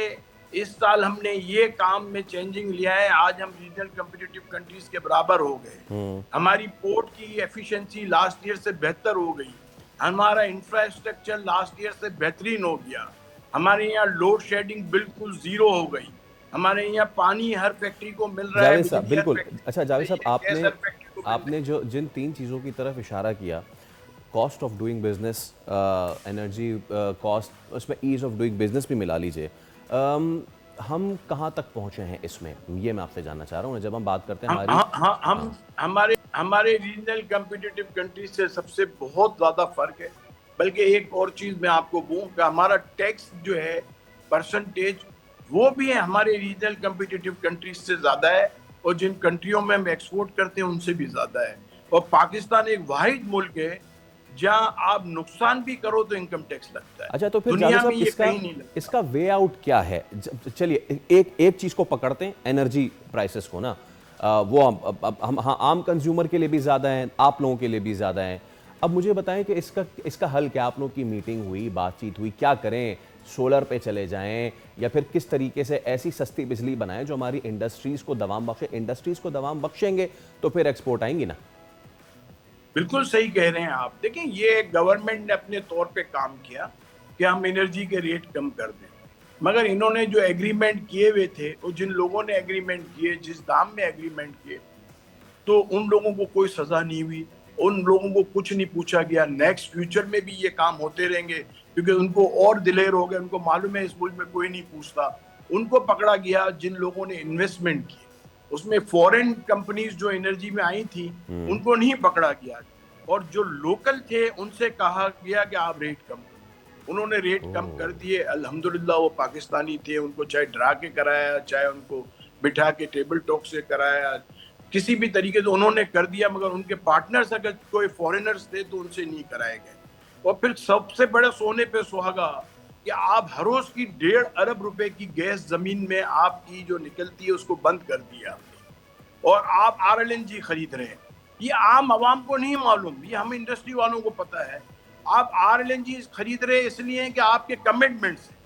इस साल हमने ये काम में चेंजिंग लिया है, आज हम रीजनल कॉम्पिटिटिव कंट्रीज के बराबर हो गए। हमारी पोर्ट की एफिशिएंसी लास्ट ईयर से बेहतर हो गई, हमारा इंफ्रास्ट्रक्चर लास्ट ईयर से बेहतरीन हो गया, हमारे यहाँ लोड शेडिंग बिल्कुल जीरो हो गई, हमारे यहाँ पानी हर फैक्ट्री को मिल रहा है। जावेद साहब, बिल्कुल। अच्छा जावेद साहब, आपने जो जिन 3 चीज़ों की तरफ इशारा किया, cost of doing business, energy cost, उसमें ईज ऑफ डूइंग बिजनेस भी मिला लीजिए, हम कहाँ तक पहुँचे हैं इसमें, ये मैं आपसे जानना चाह रहा हूँ। जब हम बात करते हैं हमारे रीजनल कॉम्पिटिटिव कंट्रीज से सबसे बहुत ज़्यादा फर्क है। बल्कि एक और चीज़ मैं आपको कहूँ कि हमारा टैक्स जो है परसेंटेज, वो भी है हमारे रीजनल कॉम्पिटिटिव कंट्रीज से ज़्यादा है, और जिन कंट्रियों में हम एक्सपोर्ट करते हैं उनसे भी ज़्यादा है। और पाकिस्तान एक वाहिद मुल्क है जहाँ आप नुकसान भी करो तो इनकम टैक्स लगता है। अच्छा, तो फिर दुनिया में ये कहीं नहीं लगता। इसका वे आउट क्या है? चलिए एक चीज़ को पकड़ते हैं, एनर्जी प्राइसेस को ना, वो हम आम कंज्यूमर के लिए भी ज़्यादा हैं, आप लोगों के लिए भी ज़्यादा हैं। अब मुझे बताएं कि इसका हल क्या? आप लोगों की मीटिंग हुई, बातचीत हुई, क्या करें? सोलर पे चले जाएं या फिर किस तरीके से ऐसी सस्ती बिजली बनाएं जो हमारी इंडस्ट्रीज़ को दवाम बख्शे? इंडस्ट्रीज़ को दवाम बख्शेंगे तो फिर एक्सपोर्ट आएंगी ना। बिल्कुल सही कह रहे हैं आप। देखें, ये गवर्नमेंट ने अपने तौर पे काम किया कि हम एनर्जी के रेट कम कर दें, मगर इन्होंने जो एग्रीमेंट किए हुए थे, और जिन लोगों ने एग्रीमेंट किए, जिस दाम में एग्रीमेंट किए, तो उन लोगों को कोई सजा नहीं हुई, उन लोगों को कुछ नहीं पूछा गया। नेक्स्ट फ्यूचर में भी ये काम होते रहेंगे क्योंकि उनको और दिलेर हो गए, उनको मालूम है इस मुल्क में कोई नहीं पूछता। उनको पकड़ा गया जिन लोगों ने इन्वेस्टमेंट की, उसमें फॉरेन कंपनीज जो एनर्जी में आई थी उनको नहीं पकड़ा गया, और जो लोकल थे उनसे कहा गया कि आप रेट कम करो। उन्होंने रेट कम कर दिए। अल्हम्दुलिल्लाह वो पाकिस्तानी थे, उनको चाहे डरा के कराया, चाहे उनको बिठा के टेबल टॉक से कराया, किसी भी तरीके से उन्होंने कर दिया, मगर उनके पार्टनर्स अगर कोई फॉरेनर्स थे तो उनसे नहीं कराए गए। और फिर सबसे बड़े सोने पे सुहागा कि आप हर रोज की 1.5 अरब रुपए की गैस जमीन में आपकी जो निकलती है उसको बंद कर दिया, और आप RLNG खरीद रहे हैं। ये आम आवाम को नहीं मालूम, ये हम इंडस्ट्री वालों को पता है। आप RLNG खरीद रहे इसलिए कि आपके कमिटमेंट्स हैं,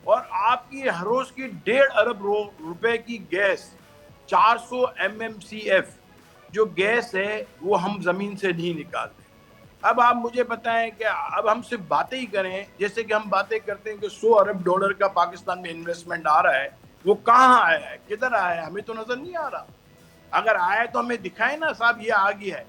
और आपकी हर रोज की 1.5 अरब रुपए की गैस 400 MMCF जो गैस है वो हम जमीन से नहीं निकालते। अब आप मुझे बताएं कि अब हम सिर्फ बातें ही करें, जैसे कि हम बातें करते हैं कि $100 अरब का पाकिस्तान में इन्वेस्टमेंट आ रहा है, वो कहाँ आया है, किधर आया है, हमें तो नजर नहीं आ रहा। अगर आया है तो हमें दिखाएं ना साहब ये आ गया है।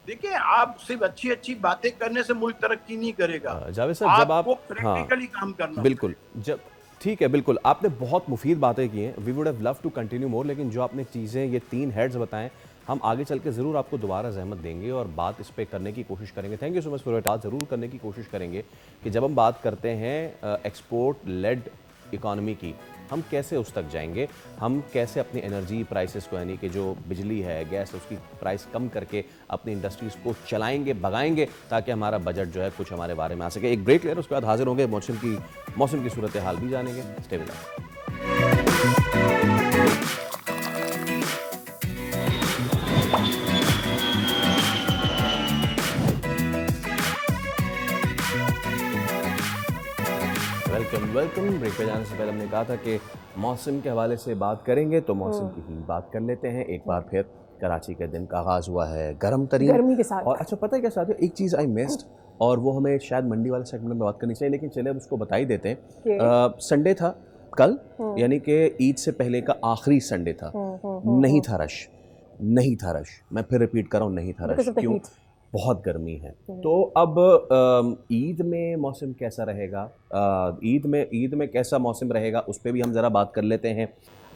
देखिए, आप सिर्फ अच्छी अच्छी बातें करने से मुल्क तरक्की नहीं करेगा। जावेद साहब, जब आपको आप प्रैक्टिकली काम करना बिल्कुल, जब ठीक है, बिल्कुल आपने बहुत मुफीद बातें की हैं, we would have love to continue more, लेकिन जो आपने चीज़ें ये 3 हेड्स बताएं, हम आगे चल के ज़रूर आपको दोबारा ज़हमत देंगे और बात इस पे करने की कोशिश करेंगे। Thank you so much for your time. ज़रूर करने की कोशिश करेंगे कि जब हम बात करते हैं एक्सपोर्ट लेड इकॉनमी की, हम कैसे उस तक जाएंगे, हम कैसे अपनी एनर्जी प्राइसेस को, यानी कि जो बिजली है, गैस है, उसकी प्राइस कम करके अपनी इंडस्ट्रीज़ को चलाएंगे, भगाएंगे, ताकि हमारा बजट जो है कुछ हमारे बारे में आ सके। एक ब्रेक ले रहे, उसके बाद हाजिर होंगे, मौसम की सूरत हाल भी जानेंगे। Stay with us. Welcome. Break पे जाने से पहले हमने कहा था कि मौसम के हवाले से बात करेंगे, तो मौसम की ही बात कर लेते हैं। एक बार फिर कराची के दिन का आगाज़ हुआ है गर्मी के साथ। और अच्छा, पता है क्या साथियों, एक चीज़ आई मिस्ड, और वो हमें शायद मंडी वाले सेगमेंट में बात करनी चाहिए, लेकिन चले अब उसको बता ही देते हैं। संडे था कल, यानी कि ईद से पहले का आखिरी संडे था। नहीं था रश, मैं फिर रिपीट कर रहा हूँ, नहीं था रश। क्यों? बहुत गर्मी है। तो अब ईद में मौसम कैसा रहेगा, ईद में कैसा मौसम रहेगा, उस पर भी हम ज़रा बात कर लेते हैं।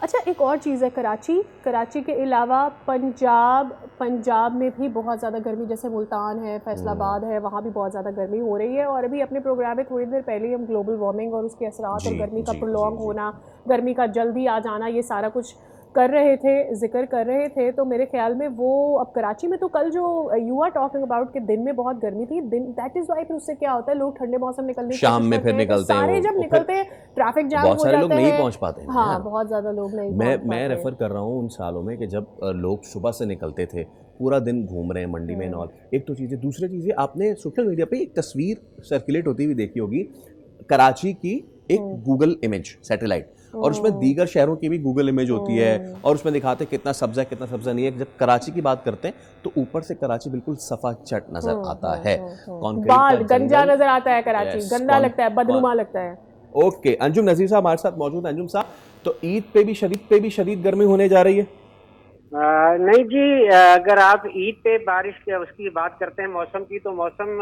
अच्छा, एक और चीज़ है, कराची के अलावा पंजाब में भी बहुत ज़्यादा गर्मी, जैसे मुल्तान है, फैसलाबाद है, वहाँ भी बहुत ज़्यादा गर्मी हो रही है। और अभी अपने प्रोग्राम में थोड़ी देर पहले ही हम ग्लोबल वार्मिंग और उसके असरात और गर्मी का प्रोलॉन्ग होना, गर्मी का जल्दी आ जाना, ये सारा कुछ जिक्र कर रहे थे। तो मेरे ख्याल में वो अब कराची में तो कल जो यू आर टॉकिंग अबाउट कि दिन में बहुत गर्मी थी, दैट इज वाई। फिर उससे क्या होता है, लोग ठंडे मौसम निकलने शाम में फिर निकलते हैं, सारे जब निकलते हैं ट्रैफिक जाम हो जाता है, बहुत सारे लोग नहीं पहुंच पाते हैं। हाँ, बहुत ज़्यादा लोग नहीं पहुंच पाते। मैं रेफर कर रहा हूँ उन सालों में कि जब लोग सुबह से निकलते थे, पूरा दिन घूम रहे हैं मंडी में और एक तो चीज़ें, दूसरी चीज़ें, आपने सोशल मीडिया पे एक तस्वीर सर्कुलेट होती हुई देखी होगी कराची की, एक गूगल इमेज सैटेलाइट, और उसमें दीगर शहरों की भी गूगल इमेज होती है, और उसमें दिखाते हैं कितना सब्जा नहीं है। जब कराची की बात करते हैं तो ऊपर से कराची बिल्कुल सफा चट नजर आता है, बाल गंजा नजर आता है, कराची गंदा लगता है, बदनुमा लगता है। ओके, अंजुम नजीर साहब हमारे साथ मौजूद हैं। अंजुम साहब, तो ईद पे भी शदीद गर्मी होने जा रही है? नहीं जी, अगर आप ईद पे बारिश के उसकी बात करते हैं मौसम की, तो मौसम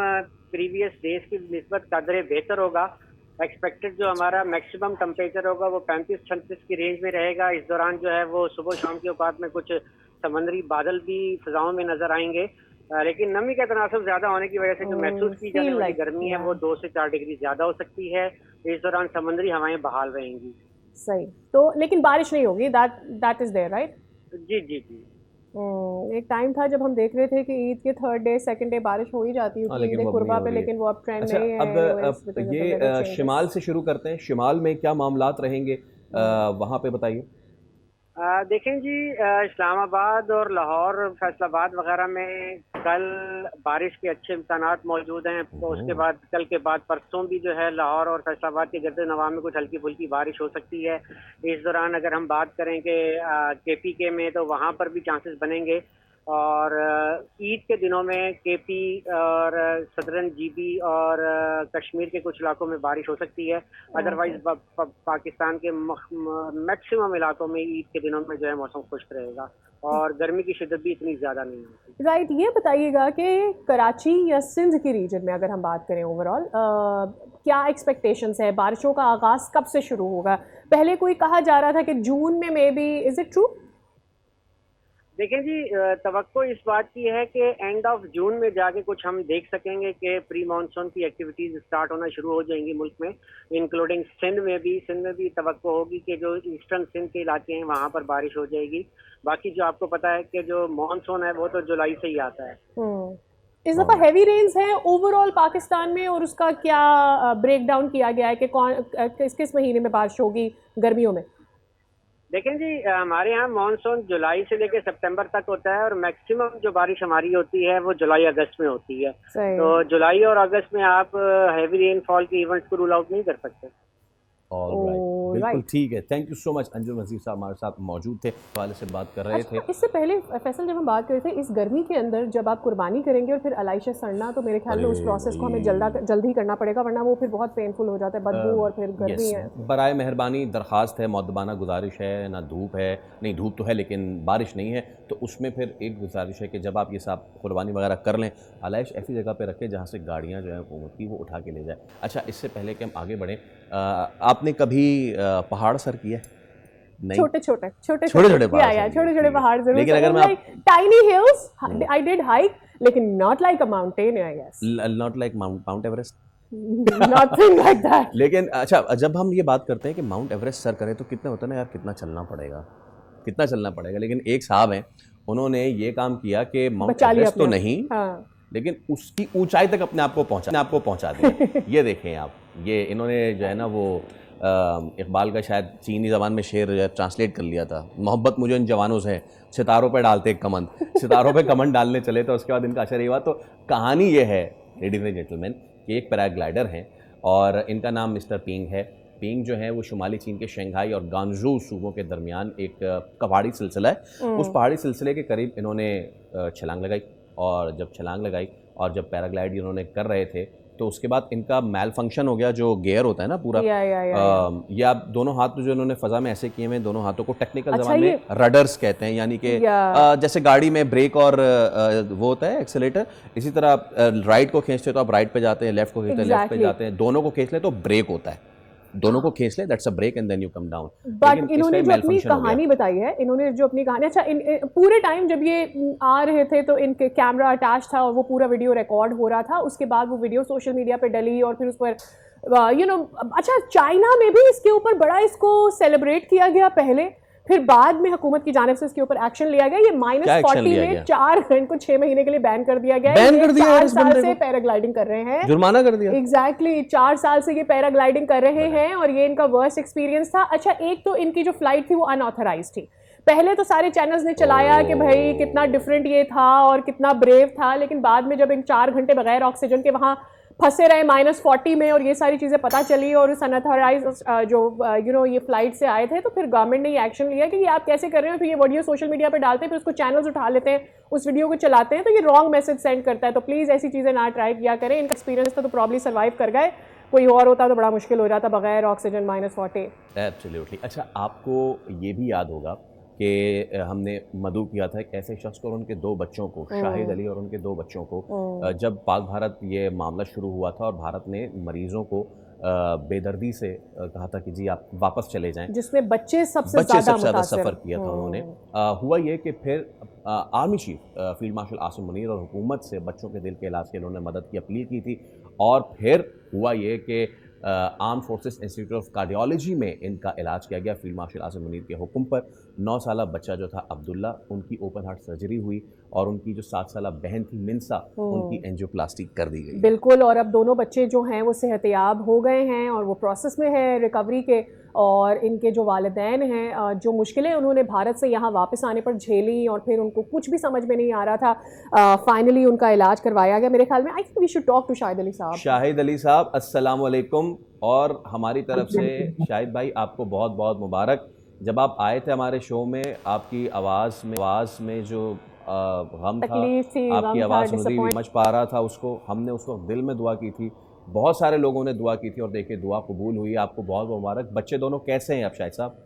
प्रीवियस डेज की निस्बत कदरे बेहतर होगा। एक्सपेक्टेड जो हमारा मैक्सिमम टेम्परेचर होगा वो 35-36 की रेंज में रहेगा। इस दौरान जो है वो सुबह शाम के औकात में कुछ समंदरी बादल भी फिजाओं में नजर आएंगे, लेकिन नमी का तनासब ज्यादा होने की वजह से जो महसूस की जाने वाली गर्मी है वो 2 से 4 डिग्री ज्यादा हो सकती है। इस दौरान समंदरी हवाएं बहाल रहेंगी। सही, तो लेकिन बारिश नहीं होगी, दैट इज देयर, राइट? जी जी जी। एक टाइम था जब हम देख रहे थे कि ईद के 3rd डे 2nd डे बारिश हो ही जाती है ईद कुर्बा पे, लेकिन वो अब ट्रेंड नहीं है। अब ये शिमाल से शुरू करते हैं, शिमाल में क्या मामलात रहेंगे वहाँ पे बताइए। देखें जी, इस्लामाबाद और लाहौर, फैसलाबाद वगैरह में कल बारिश के अच्छे इम्कानात मौजूद हैं। तो उसके बाद कल के बाद परसों भी जो है लाहौर और फैसलाबाद के गर्द नवाह में कुछ हल्की फुल्की बारिश हो सकती है। इस दौरान अगर हम बात करें कि KPK में, तो वहाँ पर भी चांसेस बनेंगे। और ईद के दिनों में KP और सदरन GB और कश्मीर के कुछ इलाकों में बारिश हो सकती है। अदरवाइज पाकिस्तान के मैक्सिमम इलाकों में ईद के दिनों में जो है मौसम खुश्क रहेगा और गर्मी की शिद्दत भी इतनी ज़्यादा नहीं होती। राइट, ये बताइएगा कि कराची या सिंध की रीजन में अगर हम बात करें ओवरऑल, क्या एक्सपेक्टेशंस है? बारिशों का आगाज़ कब से शुरू होगा? पहले कोई कहा जा रहा था कि जून में may be, is it true? देखें जी, तवक्को इस बात की है कि एंड ऑफ जून में जाके कुछ हम देख सकेंगे कि प्री मानसून की एक्टिविटीज स्टार्ट होना शुरू हो जाएंगी मुल्क में, इंक्लूडिंग सिंध में भी तवक्को होगी कि जो ईस्टर्न सिंध के इलाके हैं वहाँ पर बारिश हो जाएगी। बाकी जो आपको पता है कि जो मानसून है वो तो जुलाई से ही आता है। इस दफा हैवी रेन्स है ओवरऑल पाकिस्तान में, और उसका क्या ब्रेक डाउन किया गया है कि किस महीने में बारिश होगी गर्मियों में? देखें जी, हमारे यहाँ मानसून जुलाई से लेकर सितंबर तक होता है और मैक्सिमम जो बारिश हमारी होती है वो जुलाई अगस्त में होती है। तो जुलाई और अगस्त में आप हैवी रेनफॉल के इवेंट्स को रूल आउट नहीं कर सकते। बिल्कुल बिल्कुल ठीक है। Thank you so much. Anjum Nazeer साहब हमारे साथ मौजूद थे, वाले से बात कर रहे थे। इससे पहले फैसल जब हम बात कर रहे थे, इस गर्मी के अंदर जब आप कुर्बानी करेंगे और फिर अलाइशा सड़ना, तो मेरे ख्याल में उस प्रोसेस को हमें जल्दी करना पड़ेगा, वरना वो फिर बहुत पेनफुल हो जाता है, बदबू और फिर गर्मी है। बराए मेहरबानी दरख्वास्त है, मौदबाना गुजारिश है, ना धूप है, नहीं धूप तो है लेकिन बारिश नहीं है, तो उसमें फिर एक गुजारिश है कि जब आप ये सब कुर्बानी वगैरह कर लें, अलाइश ऐसी जगह पे रखें जहाँ से गाड़ियाँ जो है हुकूमत की वो उठा के ले जाए। अच्छा, इससे पहले कि हम आगे बढ़ें, आपने कभी पहाड़ सर किया है? नहीं, छोटे छोटे पहाड़ जरूर, लेकिन अगर मैं tiny hills I did hike, लेकिन not like a mountain, I guess not like mount Everest, nothing like that. लेकिन अच्छा, जब हम ये बात करते हैं कि माउंट एवरेस्ट सर करें तो कितना होता है ना यार, कितना चलना पड़ेगा, लेकिन एक साहब हैं, उन्होंने ये काम किया कि माउंट एवरेस्ट तो नहीं, लेकिन उसकी ऊंचाई तक अपने आप को पहुंचा दिया। ये देखें आप, ये इन्होंने जो है ना वो इकबाल का शायद चीनी ज़बान में शेर ट्रांसलेट कर लिया था, मोहब्बत मुझे इन जवानों से, सितारों पे डालते कमंद, सितारों पे कमंद डालने चले, तो उसके बाद इनका असर ये हुआ। तो कहानी ये है लेडीज एंड जेंटलमैन कि एक पैराग्लाइडर हैं और इनका नाम मिस्टर पिंग है। पिंग जो है वो शुमाली चीन के शंघाई और गांजू सूबों के दरमियान एक पहाड़ी सिलसिला है। उस पहाड़ी सिलसिले के करीब इन्होंने छलांग लगाई, और जब छलांग लगाई और जब पैराग्लाइड इन्होंने कर रहे थे तो उसके बाद इनका मैल फंक्शन हो गया, जो गियर होता है ना पूरा, ये आप दोनों हाथ जो इन्होंने फ़ज़ा में ऐसे किए हुए, दोनों हाथों को टेक्निकल ज़बान में रडर्स कहते हैं, यानी कि जैसे गाड़ी में ब्रेक और वो होता है एक्सेलेटर, इसी तरह आप राइट को खींचते तो आप राइट पे जाते हैं, लेफ्ट को खींचते लेफ्ट पे जाते हैं, दोनों को खींच ले तो ब्रेक होता है, दोनों को खींच ले, that's a break and then you come down. But इन्होंने जो अपनी कहानी बताई है, अच्छा, पूरे टाइम जब ये आ रहे थे तो इनके कैमरा अटैच था और वो पूरा वीडियो रिकॉर्ड हो रहा था, उसके बाद वो वीडियो सोशल मीडिया पे डली और फिर उस पर अच्छा, चाइना में भी इसके ऊपर बड़ा इसको सेलिब्रेट किया गया पहले, फिर बाद में हुकूमत की जानिब से इसके ऊपर एक्शन लिया गया। ये -40 में 4 घंटे 6 महीने के लिए बैन कर दिया गया। 4 साल से पैराग्लाइडिंग कर रहे हैं, जुर्माना कर दिया। एग्जैक्टली 4 साल से ये पैराग्लाइडिंग कर रहे हैं और ये इनका वर्स्ट एक्सपीरियंस था। अच्छा, एक तो इनकी जो फ्लाइट थी वो अनऑथराइज थी। पहले तो सारे चैनल्स ने चलाया कि भाई कितना डिफरेंट ये था और कितना ब्रेव था, लेकिन बाद में जब इन 4 घंटे बगैर ऑक्सीजन के वहाँ फंसे रहे -40 में और ये सारी चीज़ें पता चली और उस अनऑथराइज जो ये फ्लाइट से आए थे, तो फिर गवर्नमेंट ने ये एक्शन लिया कि ये आप कैसे कर रहे हो, फिर ये वीडियो सोशल मीडिया पे डालते हैं, फिर उसको चैनल्स उठा लेते हैं, उस वीडियो को चलाते हैं, तो ये रॉन्ग मैसेज सेंड करता है। तो प्लीज़ ऐसी चीज़ें ना ट्राई किया करें। इनका एक्सपीरियंस था तो प्रॉब्ली सर्वाइव कर गए, कोई और होता तो बड़ा मुश्किल हो जाता बगैर ऑक्सीजन -40। एब्सोल्युटली। अच्छा, आपको ये भी याद होगा कि हमने मदऊ किया था एक ऐसे शख्स को और उनके 2 बच्चों को, शाहिद अली और उनके 2 बच्चों को, जब पाक भारत ये मामला शुरू हुआ था और भारत ने मरीज़ों को बेदर्दी से कहा था कि जी आप वापस चले जाएं, जिसमें बच्चे सबसे ज़्यादा सफ़र किया था उन्होंने। हुआ ये कि फिर army chief field marshal Asim Munir और हुकूमत से बच्चों के दिल के इलाज के लिए उन्होंने मदद की अपील की थी, और फिर हुआ ये कि arm forces institute of cardiology में इनका इलाज किया गया फील्ड मार्शल आसिम मुनीर के हुक्म पर। 9 साला बच्चा जो था अब्दुल्ला, उनकी ओपन हार्ट सर्जरी हुई और उनकी जो 7 साला बहन थी मिनसा, उनकी एंजियोप्लास्टी कर दी गई। बिल्कुल, और अब दोनों बच्चे जो हैं वो सेहतयाब हो गए हैं और वो प्रोसेस में है रिकवरी के, और इनके जो वालिदैन हैं, जो मुश्किलें उन्होंने भारत से यहाँ वापस आने पर झेली और फिर उनको कुछ भी समझ में नहीं आ रहा था, फाइनली उनका इलाज करवाया गया। मेरे ख्याल में I think we should talk to Shahid Ali साहब। शाहिद अली साहब, अस्सलाम वालेकुम, और हमारी तरफ से शाहिद भाई आपको बहुत बहुत मुबारक। जब आप आए थे हमारे शो में, आपकी आवाज़ में जो गम था, आपकी आवाज़ सुन रही समझ पा रहा था उसको, हमने उस वक्त दिल में दुआ की थी, बहुत सारे लोगों ने दुआ की थी और देखिए दुआ कबूल हुई। आपको बहुत मुबारक। बच्चे दोनों कैसे हैं आप शाहिद साहब?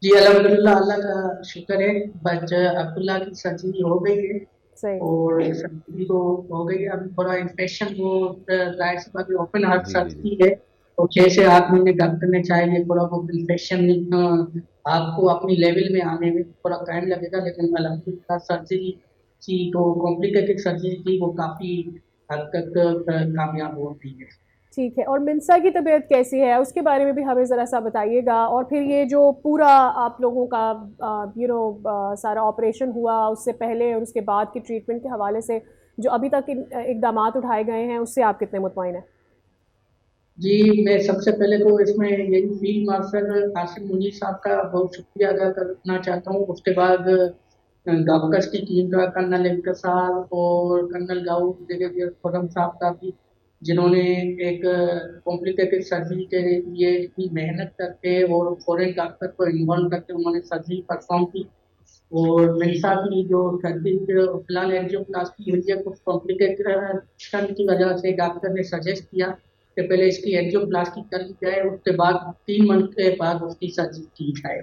जी अल्हम्दुलिल्लाह, अल्लाह का शुक्र है। बच्चा अब्दुल्ला की सर्जरी हो गई है और सर्जरी तो हो गई है, अभी थोड़ा इन्फेक्शन वो जाहिर सी बात है ओपन हार्ट सर्जरी है, तो 6 से 8 महीने डॉक्टर ने चाहिए, थोड़ा बहुत इन्फेक्शन आपको अपनी लेवल में आने में थोड़ा टाइम लगेगा, लेकिन अल्हम्दुलिल्लाह सर्जरी की तो कॉम्प्लिकेटेड सर्जरी थी, वो काफ़ी हद तक कामयाब हो गई है। ठीक है, और मिनसा की तबीयत कैसी है उसके बारे में भी हमें ज़रा सा बताइएगा, और फिर ये जो पूरा आप लोगों का सारा ऑपरेशन हुआ उससे पहले और उसके बाद की ट्रीटमेंट के हवाले से जो अभी तक इक़दामात उठाए गए हैं, उससे आप कितने मुतमईन हैं? जी, मैं सबसे पहले तो इसमें यही फील्ड मार्शल आसिम मुनीर साहब का बहुत शुक्रिया अदा करना चाहता हूँ। उसके बाद डॉक्टर्स की टीम का, कर्नल इंतसार और कर्नल गाउद, ब्रिगेडियर खुर्रम साहब का भी जिन्होंने एक कॉम्प्लिकेटेड सर्जरी के लिए इतनी मेहनत करके और फॉरेन डॉक्टर को इन्वॉल्व करके उन्होंने सर्जरी परफॉर्म की। और मेरे साथ ही जो सर्जरी फिलहाल एंजियोप्लास्टी हुई है, कुछ कॉम्प्लिकेशन की वजह से डॉक्टर ने सजेस्ट किया कि पहले इसकी एंजियोप्लास्टी कर ली जाए, उसके बाद 3 मंथ के बाद उसकी सर्जरी की जाए।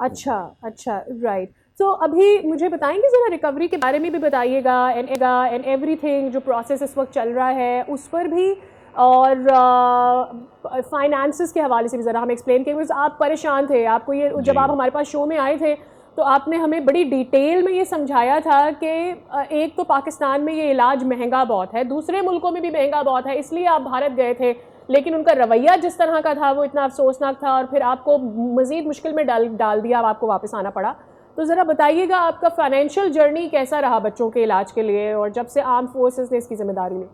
अच्छा अच्छा, राइट। सो अभी मुझे बताएंगे ज़रा रिकवरी के बारे में भी बताइएगा, एंड एवरीथिंग जो प्रोसेस इस वक्त चल रहा है उस पर भी, और फाइनेंसेस के हवाले से भी ज़रा हम एक्सप्लेन करें। आप परेशान थे, आपको ये जब आप हमारे पास शो में आए थे तो आपने हमें बड़ी डिटेल में ये समझाया था कि एक तो पाकिस्तान में ये इलाज महंगा बहुत है, दूसरे मुल्कों में भी महंगा बहुत है, इसलिए आप भारत गए थे, लेकिन उनका रवैया जिस तरह का था वो इतना अफसोसनाक था और फिर आपको मज़ीद मुश्किल में डाल दिया, अब आपको वापस आना पड़ा। तो ज़रा बताइएगा आपका फाइनेंशियल जर्नी कैसा रहा बच्चों के इलाज के लिए, और जब से आर्म फोर्सेस ने इसकी जिम्मेदारी ली।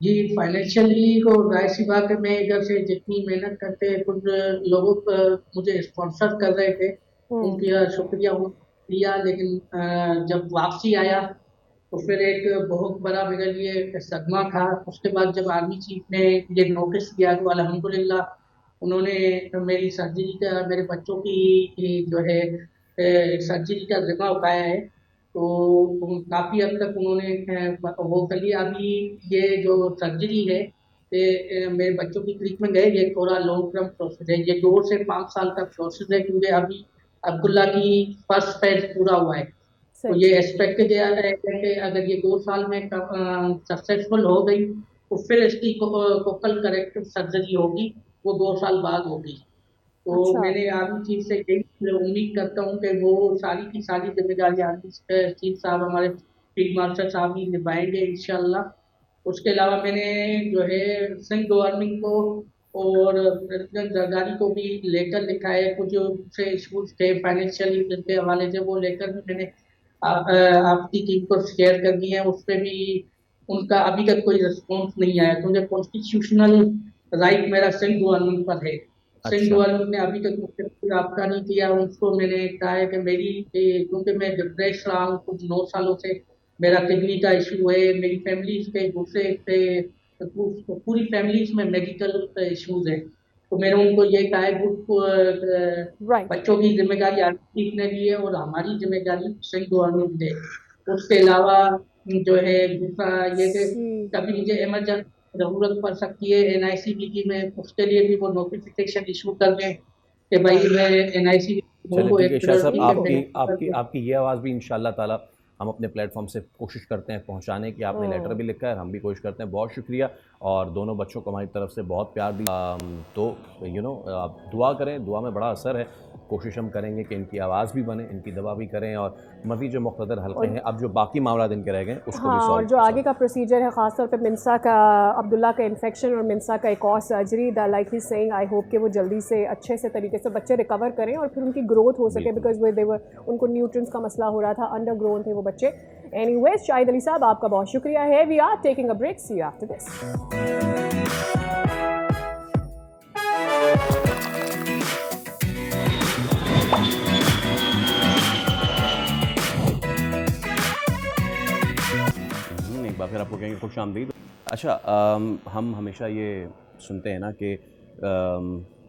जी, फाइनेंशियली को जाहिर सी बात है, मैं इधर से जितनी मेहनत करते कुछ लोग मुझे स्पॉन्सर कर रहे थे, उनका शुक्रिया किया, लेकिन जब वापसी आया तो फिर एक बहुत बड़ा मेरे लिए सदमा था। उसके बाद जब आर्मी चीफ ने ये नोटिस दिया तो अल्हम्दुलिल्लाह उन्होंने मेरी सर्जरी का, मेरे बच्चों की जो है सर्जरी का जिम्मा उठाया है। तो काफ़ी हद तक उन्होंने वो कर लिया। अभी ये जो सर्जरी है, ये मेरे बच्चों की ट्रीटमेंट है, ये थोड़ा लॉन्ग टर्म प्रोसेस है, ये 2 से 5 साल का प्रोसेस है, क्योंकि अभी अब्दुल्ला की फर्स्ट फेज पूरा हुआ है। तो ये एक्सपेक्टेड है कि अगर ये 2 साल में सक्सेसफुल हो गई तो फिर इसकी कोकल करेक्टिव सर्जरी होगी, वो 2 साल बाद होगी। तो मैंने आर्मी चीफ से यही उम्मीद करता हूँ कि वो सारी की सारी जिम्मेदारी आर्मी चीफ साहब, हमारे फील्ड मार्शल साहब ही निभाएंगे इंशाल्लाह। उसके अलावा मैंने जो है सिंध गवर्नमेंट को और प्रेसिडेंट जरदारी को भी लेटर लिखा है, कुछ से इशूज थे फाइनेंशियली के हवाले से, वो लेटर भी मैंने आपकी टीम को शेयर करनी है। उस पर भी उनका अभी तक कोई रिस्पॉन्स नहीं आया, क्योंकि कॉन्स्टिट्यूशनल राइट मेरा सिंध गवर्नमेंट पर है। सिंध गवर्नमेंट ने अभी तक मुझसे कोई रब्ता नहीं किया। उनको मैंने कहा है कि मेरी, क्योंकि मैं डिप्रेस रहा हूँ कुछ 9 सालों से, मेरा किडनी का इशू है, मेरी फैमिलीज के दूसरे पे पूरी फैमिलीज में मेडिकल इश्यूज है। तो मैंने उनको ये कहा है बच्चों की जिम्मेदारी आर्मी ने ली है और हमारी जिम्मेदारी सिंध गवर्नमेंट है। उसके अलावा जो है दूसरा ये कि कभी मुझे इमरजेंसी जरूरत पड़ सकती है NICVT में, उसके लिए भी वो नोटिफिकेशन इशू कर दें कि भाई मैं NICVT आपकी ये आवाज़ भी इंशाल्लाह ताला हम अपने प्लेटफॉर्म से कोशिश करते हैं पहुंचाने की। आपने लेटर भी लिखा है, हम भी कोशिश करते हैं। बहुत शुक्रिया, और दोनों बच्चों को हमारी तरफ से बहुत प्यार दी। तो आप दुआ करें, दुआ में बड़ा असर है। कोशिश हम करेंगे कि इनकी आवाज़ भी बने, इनकी दवा भी करें, और मज़ीद जो मुख्तदर हल्के हैं, अब जो बाकी मामला इनके रह गए उसको भी सॉल्व। और जो आगे का प्रोसीजर है, ख़ासतौर पे मिनसा का, अब्दुल्ला का इन्फेक्शन और मिनसा का एक और surgery, like he saying, I hope कि वो जल्दी से अच्छे से तरीके से बच्चे रिकवर करें और फिर उनकी ग्रोथ हो सके, बिकॉज उनको न्यूट्रिएंट्स का मसला हो रहा था, अंडर ग्रोन थे वो बच्चे। एनीवेज, शाहिद अली साहब आपका बहुत शुक्रिया है। We are taking a break, see you after this. फिर आपको कहेंगे खुश आमदीद। अच्छा, हम हमेशा ये सुनते हैं ना कि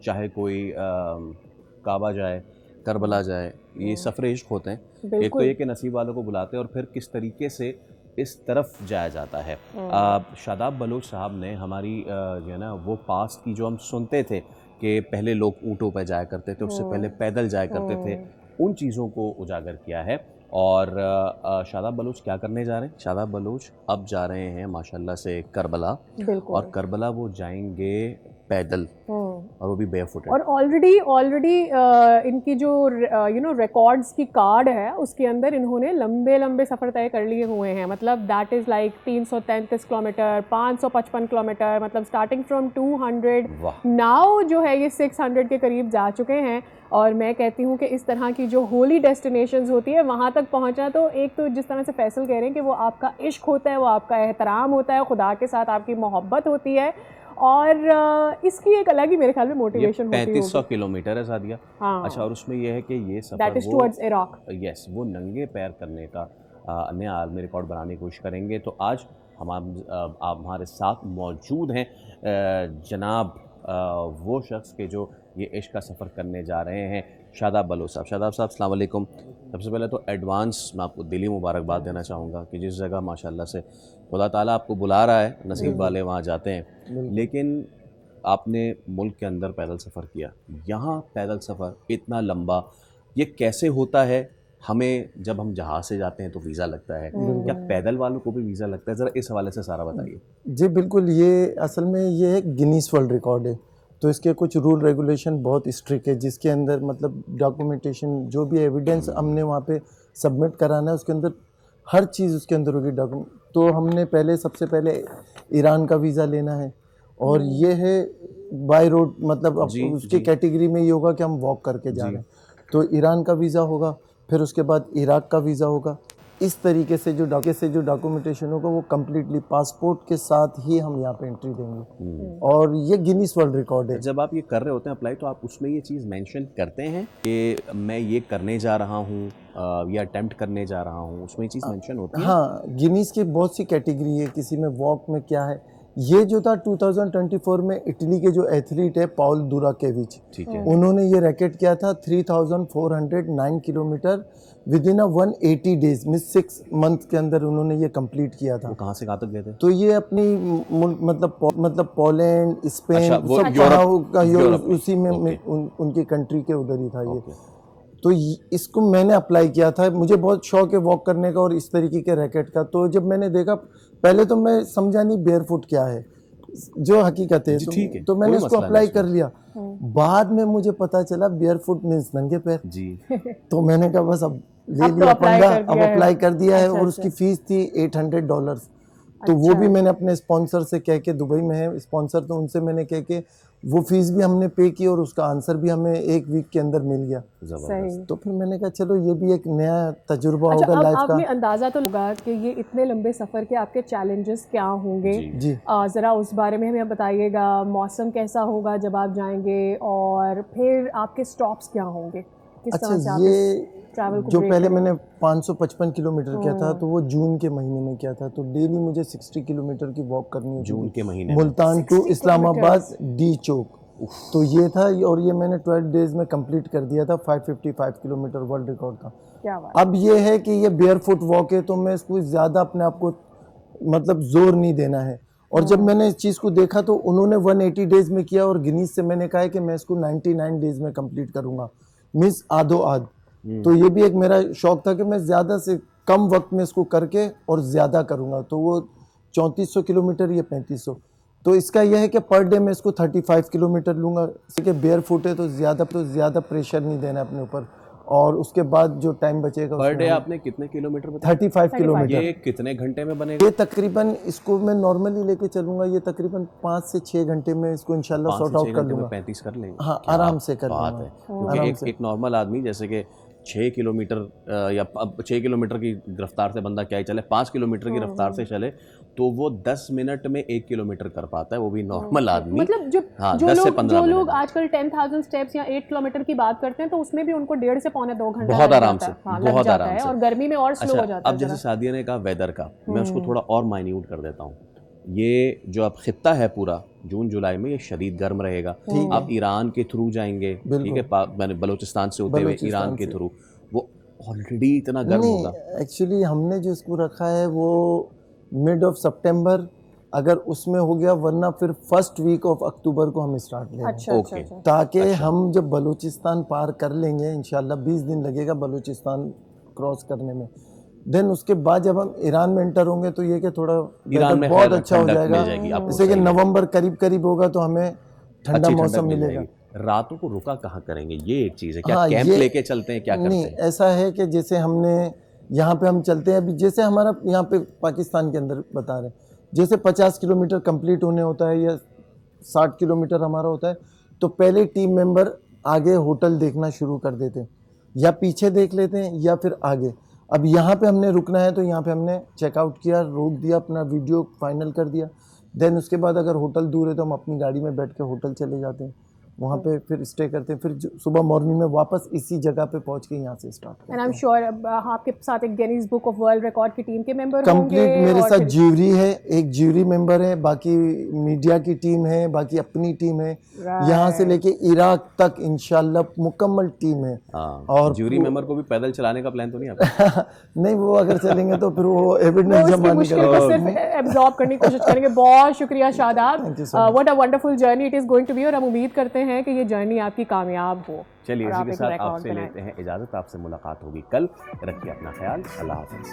चाहे कोई काबा जाए, करबला जाए, ये सफ़र इश्क होते हैं। एक तो ये कि नसीब वालों को बुलाते हैं और फिर किस तरीके से इस तरफ जाया जाता है। शादाब बलोच साहब ने हमारी जो है ना वो पास्ट की जो हम सुनते थे कि पहले लोग ऊँटों पर जाया करते थे, उससे पहले पैदल जाया करते थे, उन चीज़ों को उजागर किया है। और शादाब बलोच क्या करने जा रहे हैं? शादाब बलोच अब जा रहे हैं माशाल्लाह से करबला, और करबला वो जाएंगे पैदल, और वो भी बेयरफुट। और ऑलरेडी इनकी जो रिकॉर्ड्स की कार्ड है उसके अंदर इन्होंने लंबे सफ़र तय कर लिए हुए हैं। मतलब that is like 333 kilometre, 555 kilometre, मतलब स्टार्टिंग फ्रॉम 200 नाउ जो है ये 600 के करीब जा चुके हैं। और मैं कहती हूँ कि इस तरह की जो होली डेस्टिनेशंस होती है वहाँ तक पहुँचना, तो एक तो जिस तरह से फैसल कह रहे हैं कि वो आपका इश्क होता है, वो आपका एहतराम होता है, खुदा के साथ आपकी मोहब्बत होती है, और इसकी एक अलग ही मेरे ख्याल में मोटिवेशन होती है। 3500 किलोमीटर है सादिया। हाँ। अच्छा, और उसमें यह है कि ये सफ़र टुवर्ड्स इराक, यस, वो नंगे पैर करने का नए आलमी रिकॉर्ड बनाने की कोशिश करेंगे। तो आज आप हमारे साथ मौजूद हैं जनाब वो शख्स के जो ये इश्क का सफ़र करने जा रहे हैं, शादाब बलोच साहब। शादाब साहब अस्सलाम वालेकुम। सबसे पहले तो एडवांस मैं आपको दिली मुबारकबाद देना चाहूँगा कि जिस जगह माशाल्लाह से खुदा ताला आपको बुला रहा है, नसीब वाले वहाँ जाते हैं, लेकिन आपने मुल्क के अंदर पैदल सफ़र किया, यहाँ पैदल सफ़र इतना लंबा, ये कैसे होता है? हमें जब हम जहाज़ से जाते हैं तो वीज़ा लगता है, क्या पैदल वालों को भी वीज़ा लगता है? ज़रा इस हवाले से सारा बताइए। जी बिल्कुल, ये असल में ये एक गिनीज वर्ल्ड रिकॉर्ड है, तो इसके कुछ रूल रेगुलेशन बहुत स्ट्रिक्ट है, जिसके अंदर मतलब डॉक्यूमेंटेशन जो भी एविडेंस हमने वहाँ पे सबमिट कराना है उसके अंदर हर चीज़ उसके अंदर होगी डॉक्यूमेंट। तो हमने सबसे पहले ईरान का वीज़ा लेना है, और ये है बाय रोड, मतलब उसकी कैटेगरी में ये होगा कि हम वॉक करके जा रहे हैं, तो ईरान का वीज़ा होगा, फिर उसके बाद इराक का वीज़ा होगा। इस तरीके से जो डॉक्यूमेंटेशन होगा वो कम्प्लीटली पासपोर्ट के साथ ही हम यहाँ पे एंट्री देंगे, और ये गिनीज वर्ल्ड रिकॉर्ड है। जब आप ये कर रहे होते हैं अप्लाई, तो आप उसमें ये चीज़ मेंशन करते हैं कि मैं ये करने जा रहा हूँ या अटेम्प्ट करने जा रहा हूँ, उसमें ये चीज़ मेंशन होती है? हाँ, गिनीज की बहुत सी कैटेगरी है, किसी में वॉक में क्या है। ये जो था 2024 में इटली के जो एथलीट है पाउल दुराकेविच, ठीक है, उन्होंने ये रैकेट किया था 3409 किलोमीटर विद इन 180 डेज में 6 मंथ के अंदर उन्होंने ये कंप्लीट किया था। वो कहाँ से कहाँ तक गए थे? तो ये अपनी मतलब पोलैंड, स्पेन, अच्छा, यूरोप उसी में उनकी कंट्री के उधर ही था ये। तो इसको मैंने अप्लाई किया था, मुझे बहुत शौक है वॉक करने का और इस तरीके के रैकेट का। तो जब मैंने देखा, पहले तो मैं समझा नहीं बेयरफुट क्या है, जो हकीकत है, तो मैंने इसको अप्लाई कर लिया। बाद में मुझे पता चला बेयरफुट मीन्स नंगे पैर जी। तो मैंने कहा बस अब ले लिया पंगा, अब अप्लाई कर दिया है। और उसकी फीस थी $800। तो वो भी मैंने अपने स्पॉन्सर से कह के, दुबई में है स्पॉन्सर, तो उनसे मैंने कह के वो फीस भी हमने पे की और उसका आंसर भी हमें 1 वीक के अंदर मिल गया। तो फिर मैंने कहा चलो ये भी एक नया तजुर्बा होगा लाइफ का। आपने अंदाजा तो लगा कि ये इतने लंबे सफर के आपके चैलेंजेस क्या होंगे जी। जरा उस बारे में हमें बताइएगा, मौसम कैसा होगा जब आप जाएंगे, और फिर आपके स्टॉप्स क्या होंगे, किस तरह से आप ये जो पहले मैंने 555 किलोमीटर किया था, तो वो जून के महीने में किया था। तो डेली मुझे 60 किलोमीटर की वॉक करनी होती जून के महीने, मुल्तान टू इस्लामाबाद डी चौक। तो ये था, और ये मैंने 12 डेज में कंप्लीट कर दिया था। 555 किलोमीटर वर्ल्ड रिकॉर्ड था। क्या बात। अब ये है कि ये बेयरफुट वॉक है, तो मैं इसको ज़्यादा अपने आप को मतलब जोर नहीं देना है। और जब मैंने इस चीज़ को देखा तो उन्होंने 180 डेज में किया, और गिनीज से मैंने कहा है कि मैं इसको 99 डेज में कंप्लीट करूँगा, मीन्स आधो। तो ये भी एक मेरा शौक था कि मैं ज़्यादा से कम वक्त में इसको करके और ज़्यादा करूँगा। तो वो 3400 किलोमीटर, ये 3500। तो इसका यह है कि पर डे मैं इसको 35 किलोमीटर लूँगा। इसके बेयर फुट है तो ज़्यादा प्रेशर नहीं देना अपने ऊपर, और उसके बाद जो टाइम बचेगा पर डे आपने कितने किलोमीटर बताया? 35 किलोमीटर। ये कितने घंटे में बनेगा? ये तकरीबन, इसको मैं नॉर्मली लेके चलूँगा, ये तकरीबन 5 से 6 घंटे में इसको इंशाल्लाह सॉर्ट आउट कर लूँगा। 35 कर लेंगे? हाँ, आराम से कर लूँगा। क्योंकि एक नॉर्मल आदमी जैसे कि 6 किलोमीटर या 6 किलोमीटर की रफ्तार से बंदा क्या ही चले, 5 किलोमीटर की रफ्तार से चले तो वो 10 मिनट में 1 किलोमीटर कर पाता है, वो भी नॉर्मल आदमी। मतलब जो लोग आजकल 10,000 स्टेप्स या 8 किलोमीटर की बात करते हैं, तो उसमें भी उनको 1.5 से पौने 2 घंटे बहुत आराम से, बहुत आराम से। और गर्मी में और स्लो हो जाता है। अब जैसे सादिया ने कहा वेदर का, मैं उसको थोड़ा और माइन्यूट कर देता हूँ। ये जो अब खित्ता है पूरा जून जुलाई में, ये शदीद गर्म रहेगा। आप ईरान के थ्रू जाएंगे, ठीक है, मैंने बलूचिस्तान से होते हुए ईरान के थ्रू, वो ऑलरेडी इतना गर्म होगा। एक्चुअली हमने जो इसको रखा है वो मिड ऑफ सितंबर, अगर उसमें हो गया, वरना फिर फर्स्ट वीक ऑफ अक्टूबर को हम स्टार्ट लेंगे। अच्छा। ताकि हम जब बलूचिस्तान पार कर लेंगे, इंशाल्लाह 20 दिन लगेगा बलूचिस्तान क्रॉस करने में। देन उसके बाद जब हम ईरान में एंटर होंगे तो ये कि थोड़ा ईरान में बहुत अच्छा हो जाएगा। जैसे कि नवंबर करीब होगा तो हमें ठंडा मौसम मिलेगा। रातों को रुका कहाँ करेंगे, ये एक चीज़ है। क्या कैंप लेके चलते हैं, क्या करते हैं? ऐसा है कि जैसे हमने यहाँ पे हम चलते हैं, अभी जैसे हमारा यहाँ पे पाकिस्तान के अंदर बता रहे हैं, जैसे 50 किलोमीटर कंप्लीट होने होता है या 60 किलोमीटर हमारा होता है, तो पहले टीम मेंबर आगे होटल देखना शुरू कर देते हैं, या पीछे देख लेते हैं या फिर आगे। अब यहाँ पे हमने रुकना है तो यहाँ पे हमने चेकआउट किया, रोक दिया, अपना वीडियो फाइनल कर दिया। देन उसके बाद अगर होटल दूर है तो हम अपनी गाड़ी में बैठ के होटल चले जाते हैं। वहाँ पे फिर स्टे करते हैं, फिर सुबह मॉर्निंग में वापस इसी जगह पे पहुँच के यहाँ से स्टार्ट करते हैं। एंड आई एम श्योर आपके साथ एक Guinness book of world record की टीम के मेंबर कंप्लीट मेरे साथ ज्यूरी है, एक ज्यूरी मेंबर है, बाकी मीडिया की टीम है, बाकी अपनी टीम है, यहाँ से लेके इराक तक इंशाल्लाह मुकम्मल टीम है। और ज्यूरी मेंबर को भी पैदल चलाने का प्लान तो नहीं आपका? नहीं, वो अगर चलेंगे तो फिर वो एविडेंस जमा नहीं करेंगे, एब्जॉर्ब करने की कोशिश करेंगे। बहुत शुक्रिया Shadab, what a wonderful journey it is going to be, और हम उम्मीद करते हैं कि ये जर्नी आपकी कामयाब हो। चलिए इसी के साथ आपसे लेते हैं इजाजत, आपसे मुलाकात होगी कल। रखिए अपना ख्याल, अल्लाह हाफिज़।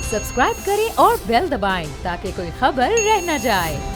सब्सक्राइब करें और बेल दबाएं ताकि कोई खबर रह न जाए।